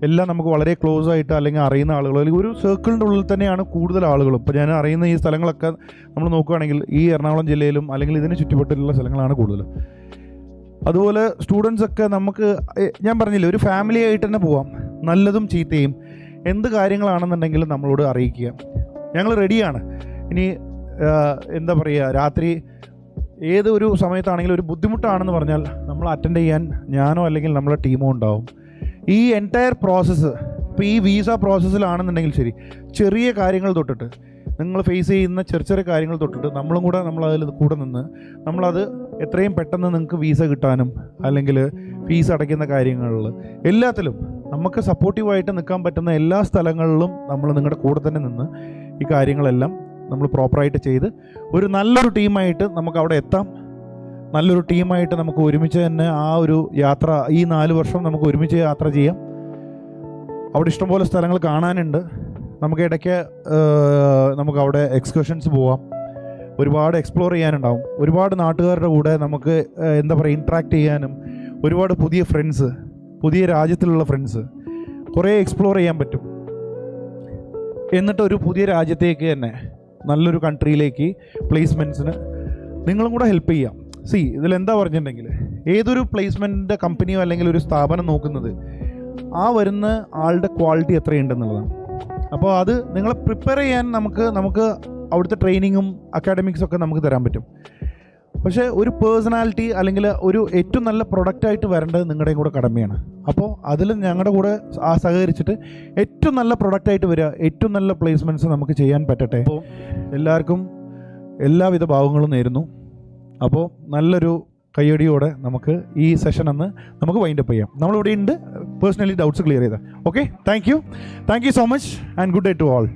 എല്ലാം നമുക്ക് വളരെ ക്ലോസ് ആയിട്ട് അല്ലെങ്കിൽ അറിയുന്ന ആളുകൾ, അല്ലെങ്കിൽ ഒരു സർക്കിളിൻ്റെ ഉള്ളിൽ തന്നെയാണ് കൂടുതൽ ആളുകളും. ഇപ്പോൾ ഞാൻ അറിയുന്ന ഈ സ്ഥലങ്ങളൊക്കെ നമ്മൾ നോക്കുകയാണെങ്കിൽ ഈ എറണാകുളം ജില്ലയിലും അല്ലെങ്കിൽ ഇതിന് ചുറ്റുപറ്റിലുള്ള സ്ഥലങ്ങളാണ് കൂടുതലും. അതുപോലെ സ്റ്റുഡൻസ് ഒക്കെ നമുക്ക്, ഞാൻ പറഞ്ഞില്ലേ, ഒരു ഫാമിലി ആയിട്ട് തന്നെ പോവാം. നല്ലതും ചീത്തയും എന്ത് കാര്യങ്ങളാണെന്നുണ്ടെങ്കിലും നമ്മളോട് അറിയിക്കുക. ഞങ്ങൾ റെഡിയാണ്. ഇനി എന്താ പറയുക, രാത്രി ഏതൊരു സമയത്താണെങ്കിലും ഒരു ബുദ്ധിമുട്ടാണെന്ന് പറഞ്ഞാൽ നമ്മൾ അറ്റൻഡ് ചെയ്യാൻ ഞാനോ അല്ലെങ്കിൽ നമ്മളെ ടീമോ ഉണ്ടാവും. ഈ എൻറ്റയർ പ്രോസസ്സ്, ഇപ്പോൾ ഈ വീസ പ്രോസസ്സിലാണെന്നുണ്ടെങ്കിൽ ശരി, ചെറിയ കാര്യങ്ങൾ തൊട്ടിട്ട് നിങ്ങൾ ഫേസ് ചെയ്യുന്ന ചെറിയ ചെറിയ കാര്യങ്ങൾ തൊട്ടിട്ട് നമ്മളതിൽ കൂടെ നിന്ന് നമ്മളത് എത്രയും പെട്ടെന്ന് നിങ്ങൾക്ക് വീസ കിട്ടാനും അല്ലെങ്കിൽ ഫീസ് അടയ്ക്കുന്ന കാര്യങ്ങളിൽ എല്ലാത്തിലും നമുക്ക് സപ്പോർട്ടീവായിട്ട് നിൽക്കാൻ പറ്റുന്ന എല്ലാ സ്ഥലങ്ങളിലും നമ്മൾ നിങ്ങളുടെ കൂടെ തന്നെ നിന്ന് ഈ കാര്യങ്ങളെല്ലാം നമ്മൾ പ്രോപ്പറായിട്ട് ചെയ്ത് ഒരു നല്ലൊരു ടീമായിട്ട് നമുക്ക് അവിടെ എത്താം. നല്ലൊരു ടീമായിട്ട് നമുക്ക് ഒരുമിച്ച് തന്നെ ആ ഒരു യാത്ര, ഈ 4 വർഷം നമുക്ക് ഒരുമിച്ച് യാത്ര ചെയ്യാം. അവിടെ ഇഷ്ടംപോലെ സ്ഥലങ്ങൾ കാണാനുണ്ട്. നമുക്ക് ഇടയ്ക്ക് നമുക്ക് അവിടെ എക്സ്കർഷൻസ് പോവാം. ഒരുപാട് എക്സ്പ്ലോർ ചെയ്യാനുണ്ടാവും. ഒരുപാട് നാട്ടുകാരുടെ കൂടെ നമുക്ക് എന്താ പറയുക, ഇൻട്രാക്ട് ചെയ്യാനും ഒരുപാട് പുതിയ ഫ്രണ്ട്സ്, പുതിയ രാജ്യത്തിലുള്ള ഫ്രണ്ട്സ് കുറേ എക്സ്പ്ലോർ ചെയ്യാൻ പറ്റും. എന്നിട്ട് ഒരു പുതിയ രാജ്യത്തേക്ക് തന്നെ, നല്ലൊരു കൺട്രിയിലേക്ക് പ്ലേസ്മെൻറ്റ്സിന് നിങ്ങളും കൂടെ ഹെൽപ്പ് ചെയ്യാം. ഇതിലെന്താ പറഞ്ഞിട്ടുണ്ടെങ്കിൽ, ഏതൊരു പ്ലേസ്മെൻറ്റിൻ്റെ കമ്പനിയോ അല്ലെങ്കിൽ ഒരു സ്ഥാപനം നോക്കുന്നത് ആ വരുന്ന ആളുടെ ക്വാളിറ്റി എത്രയുണ്ടെന്നുള്ളതാണ്. അപ്പോൾ അത് നിങ്ങളെ പ്രിപ്പയർ ചെയ്യാൻ നമുക്ക് അവിടുത്തെ ട്രെയിനിങ്ങും അക്കാഡമിക്സൊക്കെ നമുക്ക് തരാൻ പറ്റും. പക്ഷേ ഒരു പേഴ്സണാലിറ്റി അല്ലെങ്കിൽ ഒരു ഏറ്റവും നല്ല പ്രൊഡക്റ്റായിട്ട് വരേണ്ടത് നിങ്ങളുടെയും കൂടെ കടമയാണ്. അപ്പോൾ അതിൽ ഞങ്ങളുടെ കൂടെ സഹകരിച്ചിട്ട് ഏറ്റവും നല്ല പ്രൊഡക്റ്റായിട്ട് വരിക, ഏറ്റവും നല്ല പ്ലേസ്മെൻറ്റ്സ് നമുക്ക് ചെയ്യാൻ പറ്റട്ടെ. അപ്പോൾ എല്ലാവർക്കും എല്ലാവിധ ഭാവങ്ങളും നേരുന്നു. അപ്പോൾ നല്ലൊരു കയ്യടിയോടെ നമുക്ക് ഈ സെഷൻ അന്ന് നമുക്ക് വൈൻഡപ്പ് ചെയ്യാം. നമ്മളിവിടെ ഉണ്ട്, പേഴ്സണലി ഡൗട്ട്സ് ക്ലിയർ ചെയ്താൽ. Okay, thank you so much and good day to all.